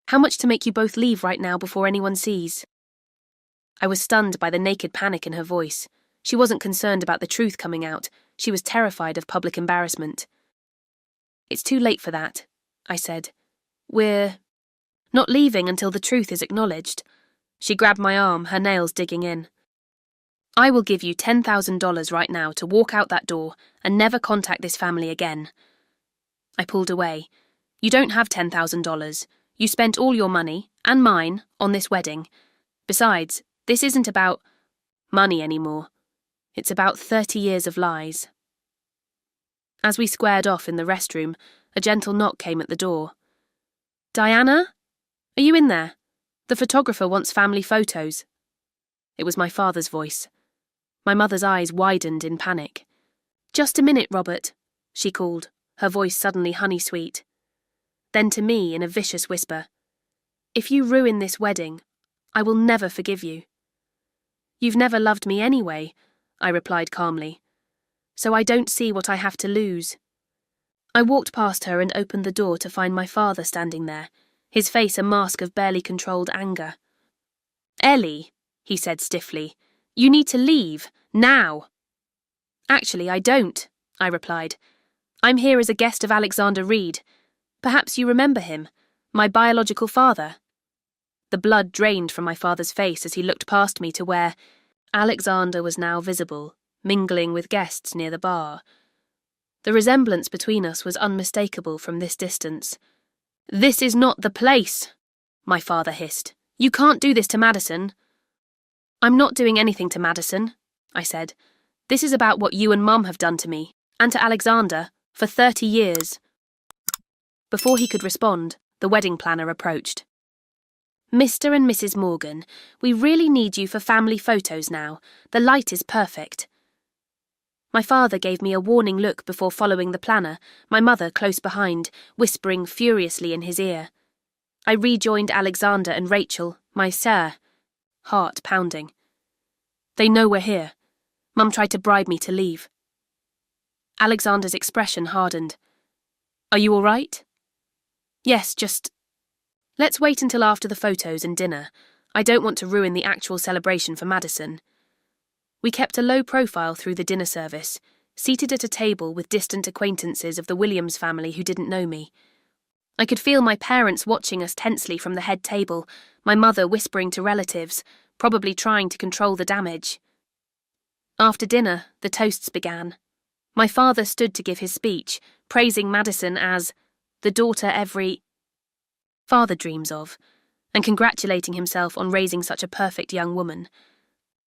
"How much to make you both leave right now before anyone sees?" I was stunned by the naked panic in her voice. She wasn't concerned about the truth coming out. She was terrified of public embarrassment. "It's too late for that," I said. "We're not leaving until the truth is acknowledged." She grabbed my arm, her nails digging in. "I will give you $10,000 right now to walk out that door and never contact this family again." I pulled away. "You don't have $10,000. You spent all your money, and mine, on this wedding. Besides, this isn't about money anymore. It's about 30 years of lies." As we squared off in the restroom, a gentle knock came at the door. "Diana? Are you in there? The photographer wants family photos." It was my father's voice. My mother's eyes widened in panic. "Just a minute, Robert," she called, her voice suddenly honey-sweet. Then to me in a vicious whisper, "If you ruin this wedding, I will never forgive you." "You've never loved me anyway," I replied calmly. "So I don't see what I have to lose." I walked past her and opened the door to find my father standing there, his face a mask of barely controlled anger. "Ellie," he said stiffly, "you need to leave, now." "Actually, I don't," I replied. "I'm here as a guest of Alexander Reed. Perhaps you remember him, my biological father." The blood drained from my father's face as he looked past me to where Alexander was now visible, mingling with guests near the bar. The resemblance between us was unmistakable from this distance. "This is not the place," my father hissed. "You can't do this to Madison." I'm not doing anything to Madison, I said. This is about what you and Mum have done to me, and to Alexander, for 30 years. Before he could respond, the wedding planner approached. Mr. and Mrs. Morgan, we really need you for family photos now. The light is perfect. My father gave me a warning look before following the planner, my mother close behind, whispering furiously in his ear. I rejoined Alexander and Rachel, my sir, heart pounding. They know we're here. Mum tried to bribe me to leave. Alexander's expression hardened. Are you all right? Yes, just... Let's wait until after the photos and dinner. I don't want to ruin the actual celebration for Madison. We kept a low profile through the dinner service, seated at a table with distant acquaintances of the Williams family who didn't know me. I could feel my parents watching us tensely from the head table, my mother whispering to relatives, probably trying to control the damage. After dinner, the toasts began. My father stood to give his speech, praising Madison as the daughter every father dreams of, and congratulating himself on raising such a perfect young woman.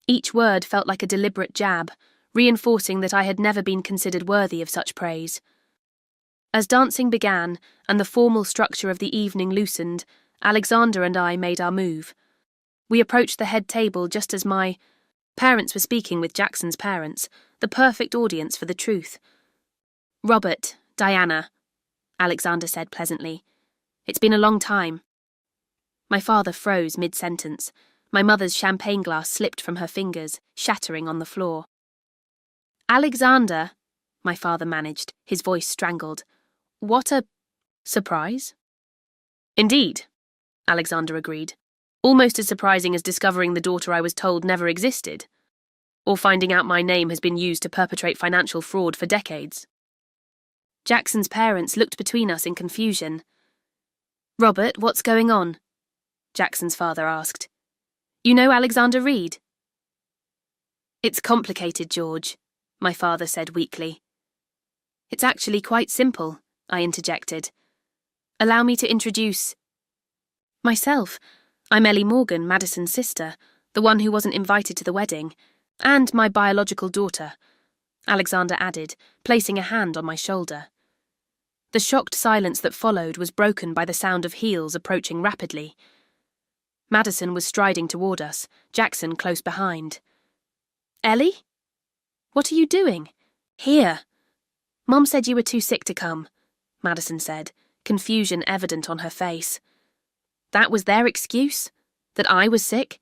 Each word felt like a deliberate jab, reinforcing that I had never been considered worthy of such praise. As dancing began and the formal structure of the evening loosened, Alexander and I made our move. We approached the head table just as my parents were speaking with Jackson's parents, the perfect audience for the truth. Robert, Diana, Alexander said pleasantly. It's been a long time. My father froze mid-sentence. My mother's champagne glass slipped from her fingers, shattering on the floor. Alexander, my father managed, his voice strangled. What a surprise? Indeed, Alexander agreed. Almost as surprising as discovering the daughter I was told never existed, or finding out my name has been used to perpetrate financial fraud for decades. Jackson's parents looked between us in confusion. Robert, what's going on? Jackson's father asked. You know Alexander Reed? It's complicated, George, my father said weakly. It's actually quite simple, I interjected. Allow me to introduce myself. I'm Ellie Morgan, Madison's sister, the one who wasn't invited to the wedding, and my biological daughter, Alexander added, placing a hand on my shoulder. The shocked silence that followed was broken by the sound of heels approaching rapidly. Madison was striding toward us, Jackson close behind. Ellie? What are you doing? Here. Mum said you were too sick to come, Madison said, confusion evident on her face. That was their excuse? That I was sick?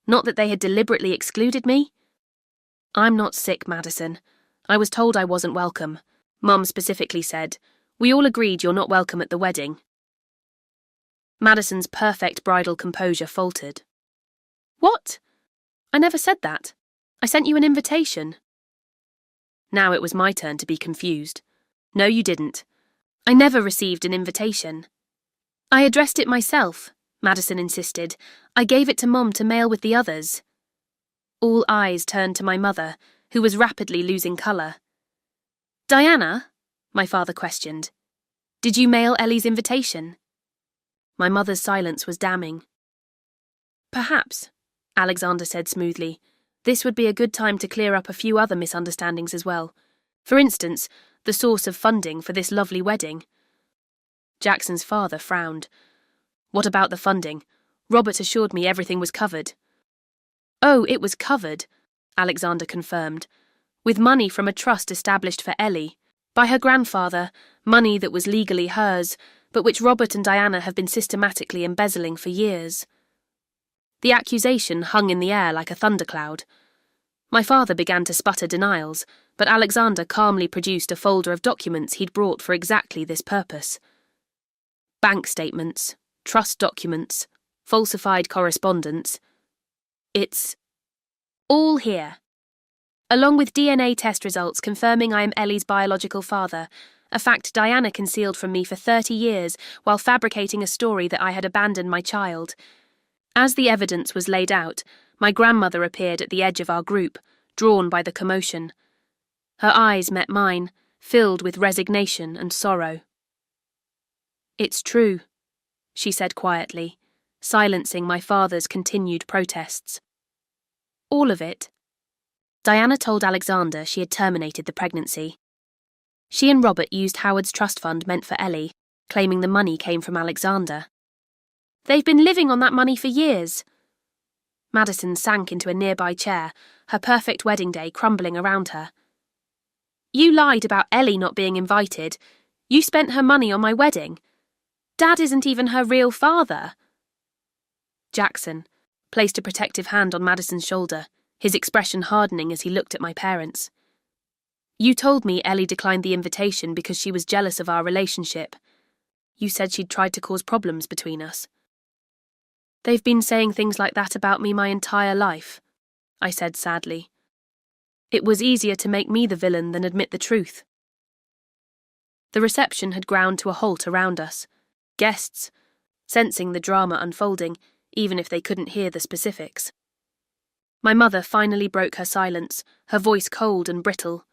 Not that they had deliberately excluded me? I'm not sick, Madison. I was told I wasn't welcome. Mum specifically said, we all agreed you're not welcome at the wedding. Madison's perfect bridal composure faltered. What? I never said that. I sent you an invitation. Now it was my turn to be confused. No, you didn't. I never received an invitation. I addressed it myself, Madison insisted. I gave it to Mum to mail with the others. All eyes turned to my mother, who was rapidly losing colour. Diana? My father questioned. Did you mail Ellie's invitation? My mother's silence was damning. Perhaps, Alexander said smoothly. This would be a good time to clear up a few other misunderstandings as well. For instance, the source of funding for this lovely wedding. Jackson's father frowned. What about the funding? Robert assured me everything was covered. Oh, it was covered, Alexander confirmed, with money from a trust established for Ellie, by her grandfather, money that was legally hers, but which Robert and Diana have been systematically embezzling for years. The accusation hung in the air like a thundercloud. My father began to sputter denials, but Alexander calmly produced a folder of documents he'd brought for exactly this purpose. Bank statements, trust documents, falsified correspondence. It's all here. Along with DNA test results confirming I am Ellie's biological father, a fact Diana concealed from me for 30 years while fabricating a story that I had abandoned my child. As the evidence was laid out, my grandmother appeared at the edge of our group, drawn by the commotion. Her eyes met mine, filled with resignation and sorrow. It's true, she said quietly, silencing my father's continued protests. All of it. Diana told Alexander she had terminated the pregnancy. She and Robert used Howard's trust fund meant for Ellie, claiming the money came from Alexander. They've been living on that money for years. Madison sank into a nearby chair, her perfect wedding day crumbling around her. You lied about Ellie not being invited. You spent her money on my wedding. Dad isn't even her real father. Jackson placed a protective hand on Madison's shoulder, his expression hardening as he looked at my parents. You told me Ellie declined the invitation because she was jealous of our relationship. You said she'd tried to cause problems between us. They've been saying things like that about me my entire life, I said sadly. It was easier to make me the villain than admit the truth. The reception had ground to a halt around us. Guests, sensing the drama unfolding, even if they couldn't hear the specifics. My mother finally broke her silence, her voice cold and brittle.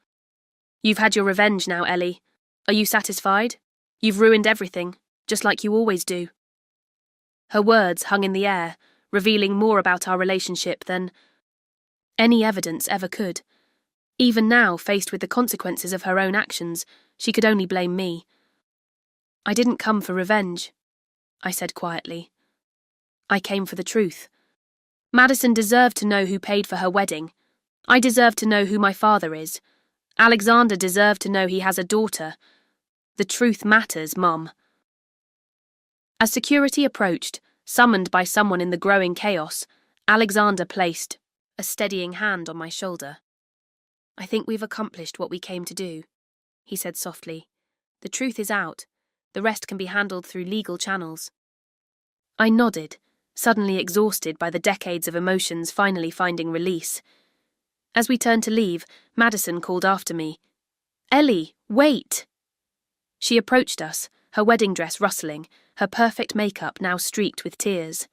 You've had your revenge now, Ellie. Are you satisfied? You've ruined everything, just like you always do. Her words hung in the air, revealing more about our relationship than any evidence ever could. Even now, faced with the consequences of her own actions, she could only blame me. I didn't come for revenge, I said quietly. I came for the truth. Madison deserved to know who paid for her wedding. I deserved to know who my father is. Alexander deserved to know he has a daughter. The truth matters, Mum. As security approached, summoned by someone in the growing chaos, Alexander placed a steadying hand on my shoulder. I think we've accomplished what we came to do, he said softly. The truth is out. The rest can be handled through legal channels. I nodded, suddenly exhausted by the decades of emotions finally finding release. As we turned to leave, Madison called after me. Ellie, wait! She approached us, her wedding dress rustling, her perfect makeup now streaked with tears.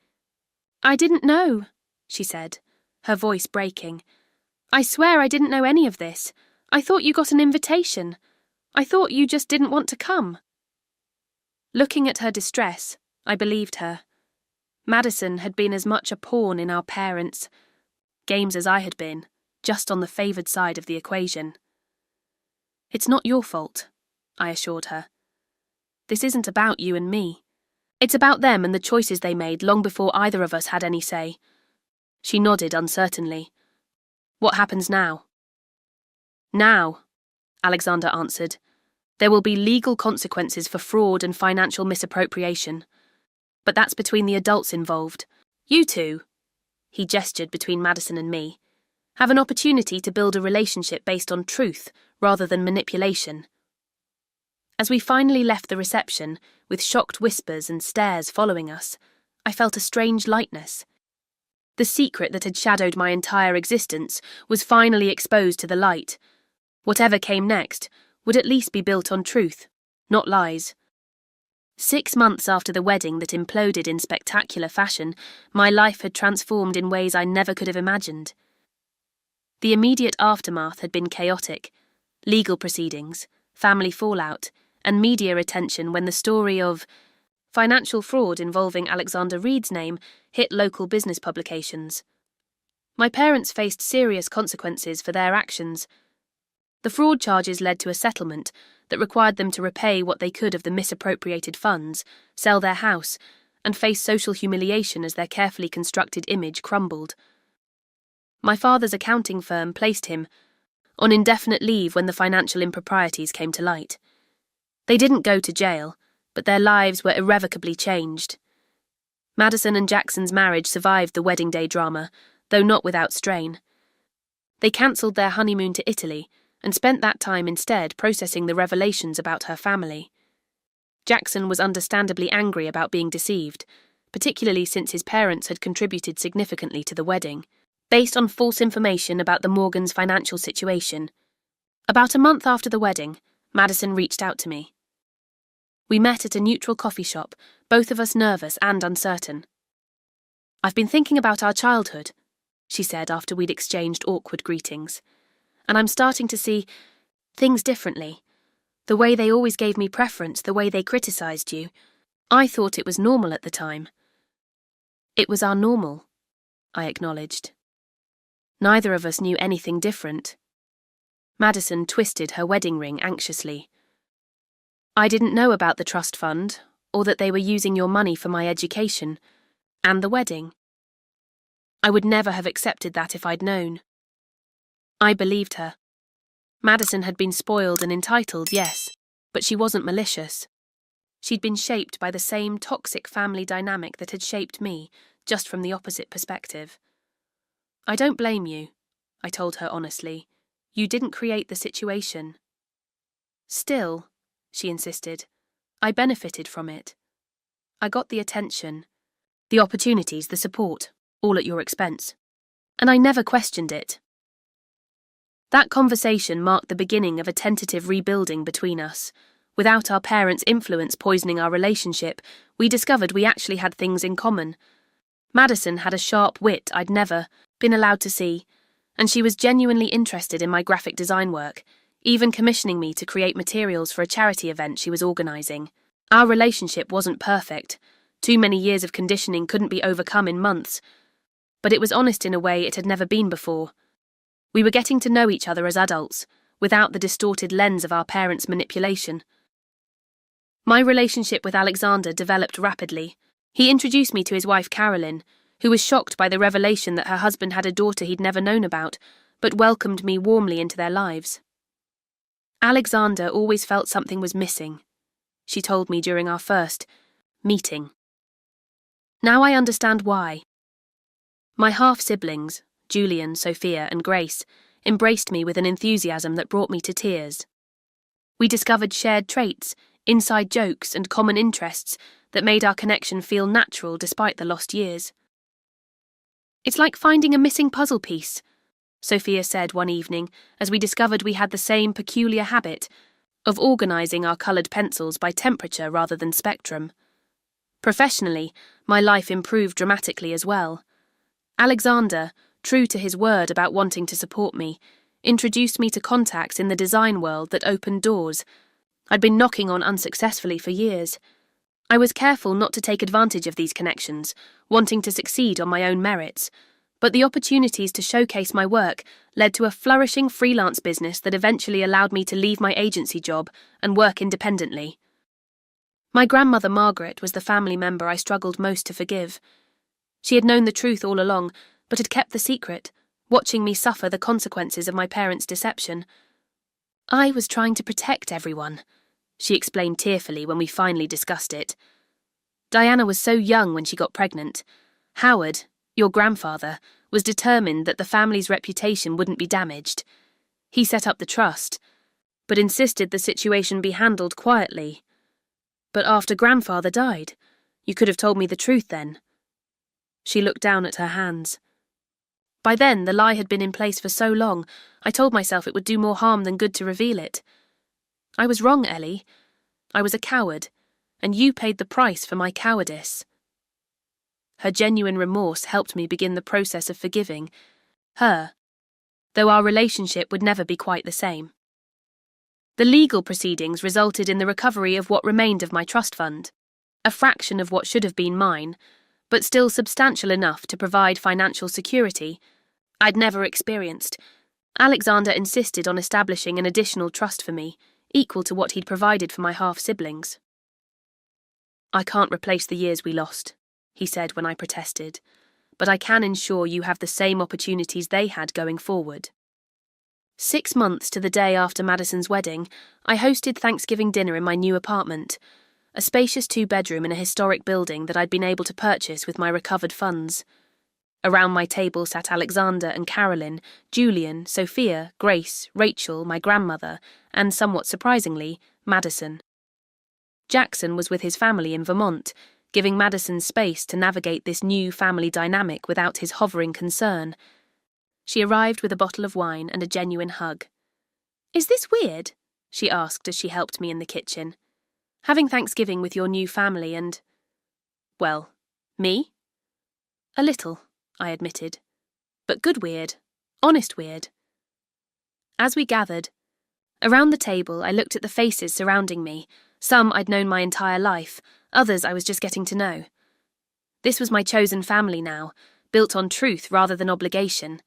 I didn't know, she said, her voice breaking. I swear I didn't know any of this. I thought you got an invitation. I thought you just didn't want to come. Looking at her distress, I believed her. Madison had been as much a pawn in our parents' games as I had been, just on the favoured side of the equation. It's not your fault, I assured her. This isn't about you and me. It's about them and the choices they made long before either of us had any say. She nodded uncertainly. What happens now? Now, Alexander answered, there will be legal consequences for fraud and financial misappropriation. But that's between the adults involved. You two, he gestured between Madison and me, have an opportunity to build a relationship based on truth rather than manipulation. As we finally left the reception, with shocked whispers and stares following us, I felt a strange lightness. The secret that had shadowed my entire existence was finally exposed to the light. Whatever came next would at least be built on truth, not lies. 6 months after the wedding that imploded in spectacular fashion, my life had transformed in ways I never could have imagined. The immediate aftermath had been chaotic. Legal proceedings, family fallout, and media attention when the story of financial fraud involving Alexander Reed's name hit local business publications. My parents faced serious consequences for their actions. The fraud charges led to a settlement that required them to repay what they could of the misappropriated funds, sell their house, and face social humiliation as their carefully constructed image crumbled. My father's accounting firm placed him on indefinite leave when the financial improprieties came to light. They didn't go to jail, but their lives were irrevocably changed. Madison and Jackson's marriage survived the wedding day drama, though not without strain. They cancelled their honeymoon to Italy and spent that time instead processing the revelations about her family. Jackson was understandably angry about being deceived, particularly since his parents had contributed significantly to the wedding, based on false information about the Morgans' financial situation. About a month after the wedding, Madison reached out to me. We met at a neutral coffee shop, both of us nervous and uncertain. I've been thinking about our childhood, she said after we'd exchanged awkward greetings, and I'm starting to see things differently. The way they always gave me preference, the way they criticised you. I thought it was normal at the time. It was our normal, I acknowledged. Neither of us knew anything different. Madison twisted her wedding ring anxiously. I didn't know about the trust fund, or that they were using your money for my education, and the wedding. I would never have accepted that if I'd known. I believed her. Madison had been spoiled and entitled, yes, but she wasn't malicious. She'd been shaped by the same toxic family dynamic that had shaped me, just from the opposite perspective. I don't blame you, I told her honestly. You didn't create the situation. Still, she insisted, I benefited from it. I got the attention, the opportunities, the support, all at your expense. And I never questioned it. That conversation marked the beginning of a tentative rebuilding between us. Without our parents' influence poisoning our relationship, we discovered we actually had things in common. Madison had a sharp wit I'd never been allowed to see, and she was genuinely interested in my graphic design work, even commissioning me to create materials for a charity event she was organising. Our relationship wasn't perfect. Too many years of conditioning couldn't be overcome in months. But it was honest in a way it had never been before. We were getting to know each other as adults, without the distorted lens of our parents' manipulation. My relationship with Alexander developed rapidly. He introduced me to his wife Carolyn, who was shocked by the revelation that her husband had a daughter he'd never known about, but welcomed me warmly into their lives. Alexander always felt something was missing, she told me during our first meeting. Now I understand why. My half-siblings, Julian, Sophia, and Grace, embraced me with an enthusiasm that brought me to tears. We discovered shared traits, inside jokes, and common interests that made our connection feel natural despite the lost years. It's like finding a missing puzzle piece, Sophia said one evening as we discovered we had the same peculiar habit of organising our coloured pencils by temperature rather than spectrum. Professionally, my life improved dramatically as well. Alexander, true to his word about wanting to support me, introduced me to contacts in the design world that opened doors I'd been knocking on unsuccessfully for years. I was careful not to take advantage of these connections, wanting to succeed on my own merits, but the opportunities to showcase my work led to a flourishing freelance business that eventually allowed me to leave my agency job and work independently. My grandmother Margaret was the family member I struggled most to forgive. She had known the truth all along, but had kept the secret, watching me suffer the consequences of my parents' deception. I was trying to protect everyone, she explained tearfully when we finally discussed it. Diana was so young when she got pregnant. Howard, your grandfather, was determined that the family's reputation wouldn't be damaged. He set up the trust, but insisted the situation be handled quietly. But after grandfather died, you could have told me the truth then. She looked down at her hands. By then, the lie had been in place for so long, I told myself it would do more harm than good to reveal it. I was wrong, Ellie. I was a coward, and you paid the price for my cowardice. Her genuine remorse helped me begin the process of forgiving her, though our relationship would never be quite the same. The legal proceedings resulted in the recovery of what remained of my trust fund, a fraction of what should have been mine, but still substantial enough to provide financial security I'd never experienced. Alexander insisted on establishing an additional trust for me, equal to what he'd provided for my half-siblings. I can't replace the years we lost, he said when I protested, but I can ensure you have the same opportunities they had going forward. 6 months to the day after Madison's wedding, I hosted Thanksgiving dinner in my new apartment, a spacious 2-bedroom in a historic building that I'd been able to purchase with my recovered funds. Around my table sat Alexander and Carolyn, Julian, Sophia, Grace, Rachel, my grandmother, and, somewhat surprisingly, Madison. Jackson was with his family in Vermont, giving Madison space to navigate this new family dynamic without his hovering concern. She arrived with a bottle of wine and a genuine hug. "Is this weird?" she asked as she helped me in the kitchen. "Having Thanksgiving with your new family and... well, me?" "A little," I admitted. "But good weird. Honest weird." As we gathered, around the table I looked at the faces surrounding me. Some I'd known my entire life, others I was just getting to know. This was my chosen family now, built on truth rather than obligation.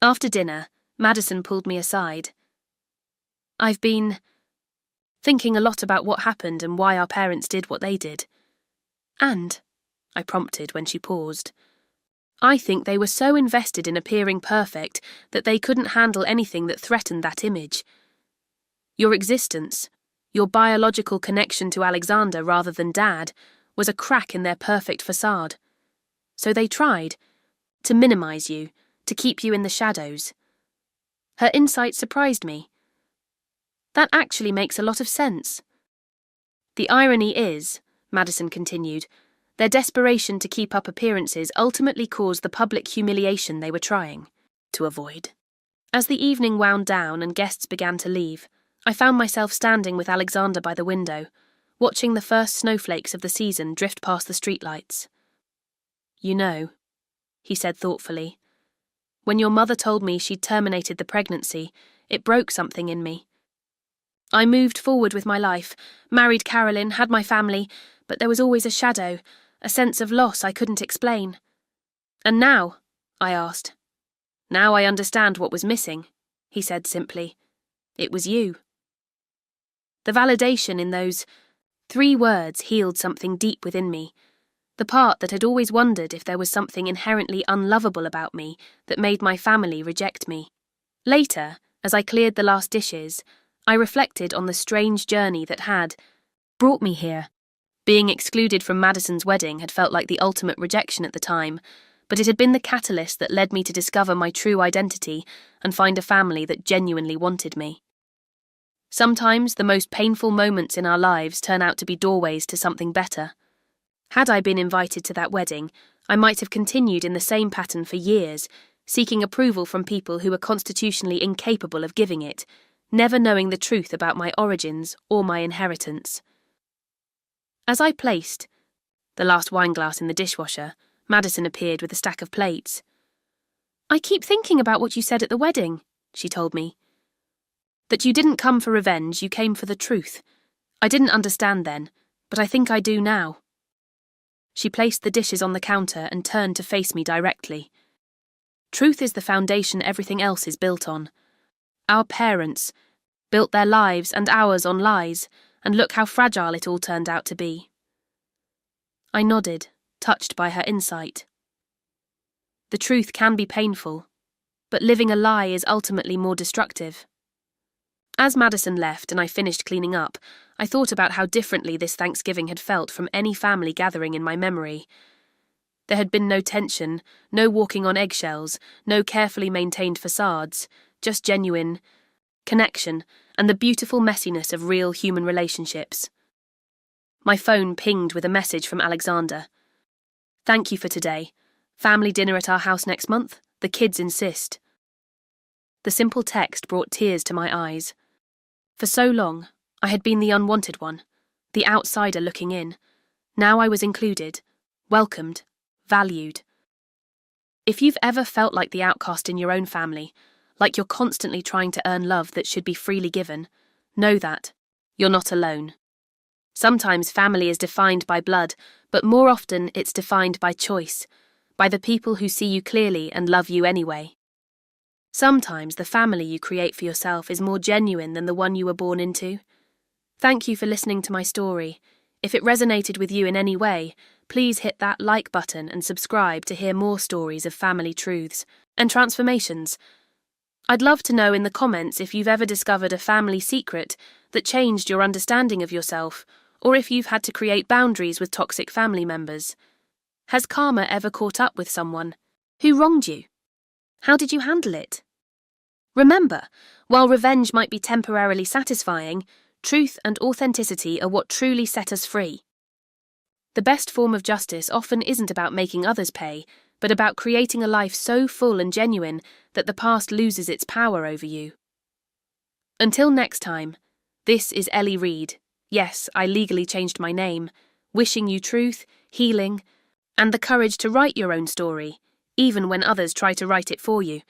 After dinner, Madison pulled me aside. "I've been thinking a lot about what happened and why our parents did what they did. And," I prompted when she paused, "I think they were so invested in appearing perfect that they couldn't handle anything that threatened that image. Your existence, your biological connection to Alexander rather than Dad, was a crack in their perfect facade. So they tried to minimize you, to keep you in the shadows." Her insight surprised me. "That actually makes a lot of sense." "The irony is," Madison continued, "their desperation to keep up appearances ultimately caused the public humiliation they were trying to avoid." As the evening wound down and guests began to leave, I found myself standing with Alexander by the window, watching the first snowflakes of the season drift past the streetlights. "You know," he said thoughtfully, "when your mother told me she'd terminated the pregnancy, it broke something in me. I moved forward with my life, married Carolyn, had my family, but there was always a shadow, a sense of loss I couldn't explain. And now?" I asked. "Now I understand what was missing," he said simply. "It was you." The validation in those 3 words healed something deep within me, the part that had always wondered if there was something inherently unlovable about me that made my family reject me. Later, as I cleared the last dishes, I reflected on the strange journey that had brought me here. Being excluded from Madison's wedding had felt like the ultimate rejection at the time, but it had been the catalyst that led me to discover my true identity and find a family that genuinely wanted me. Sometimes the most painful moments in our lives turn out to be doorways to something better. Had I been invited to that wedding, I might have continued in the same pattern for years, seeking approval from people who were constitutionally incapable of giving it, never knowing the truth about my origins or my inheritance. As I placed the last wineglass in the dishwasher, Madison appeared with a stack of plates. "I keep thinking about what you said at the wedding," she told me. "That you didn't come for revenge, you came for the truth. I didn't understand then, but I think I do now." She placed the dishes on the counter and turned to face me directly. "Truth is the foundation everything else is built on. Our parents built their lives and ours on lies, and look how fragile it all turned out to be." I nodded, touched by her insight. The truth can be painful, but living a lie is ultimately more destructive. As Madison left and I finished cleaning up, I thought about how differently this Thanksgiving had felt from any family gathering in my memory. There had been no tension, no walking on eggshells, no carefully maintained facades, just genuine connection and the beautiful messiness of real human relationships. My phone pinged with a message from Alexander. "Thank you for today. Family dinner at our house next month? The kids insist." The simple text brought tears to my eyes. For so long, I had been the unwanted one, the outsider looking in. Now I was included, welcomed, valued. If you've ever felt like the outcast in your own family, like you're constantly trying to earn love that should be freely given, know that you're not alone. Sometimes family is defined by blood, but more often it's defined by choice, by the people who see you clearly and love you anyway. Sometimes the family you create for yourself is more genuine than the one you were born into. Thank you for listening to my story. If it resonated with you in any way, please hit that like button and subscribe to hear more stories of family truths and transformations. I'd love to know in the comments if you've ever discovered a family secret that changed your understanding of yourself, or if you've had to create boundaries with toxic family members. Has karma ever caught up with someone who wronged you? How did you handle it? Remember, while revenge might be temporarily satisfying, truth and authenticity are what truly set us free. The best form of justice often isn't about making others pay, but about creating a life so full and genuine that the past loses its power over you. Until next time, this is Ellie Reed. Yes, I legally changed my name, wishing you truth, healing, and the courage to write your own story, even when others try to write it for you.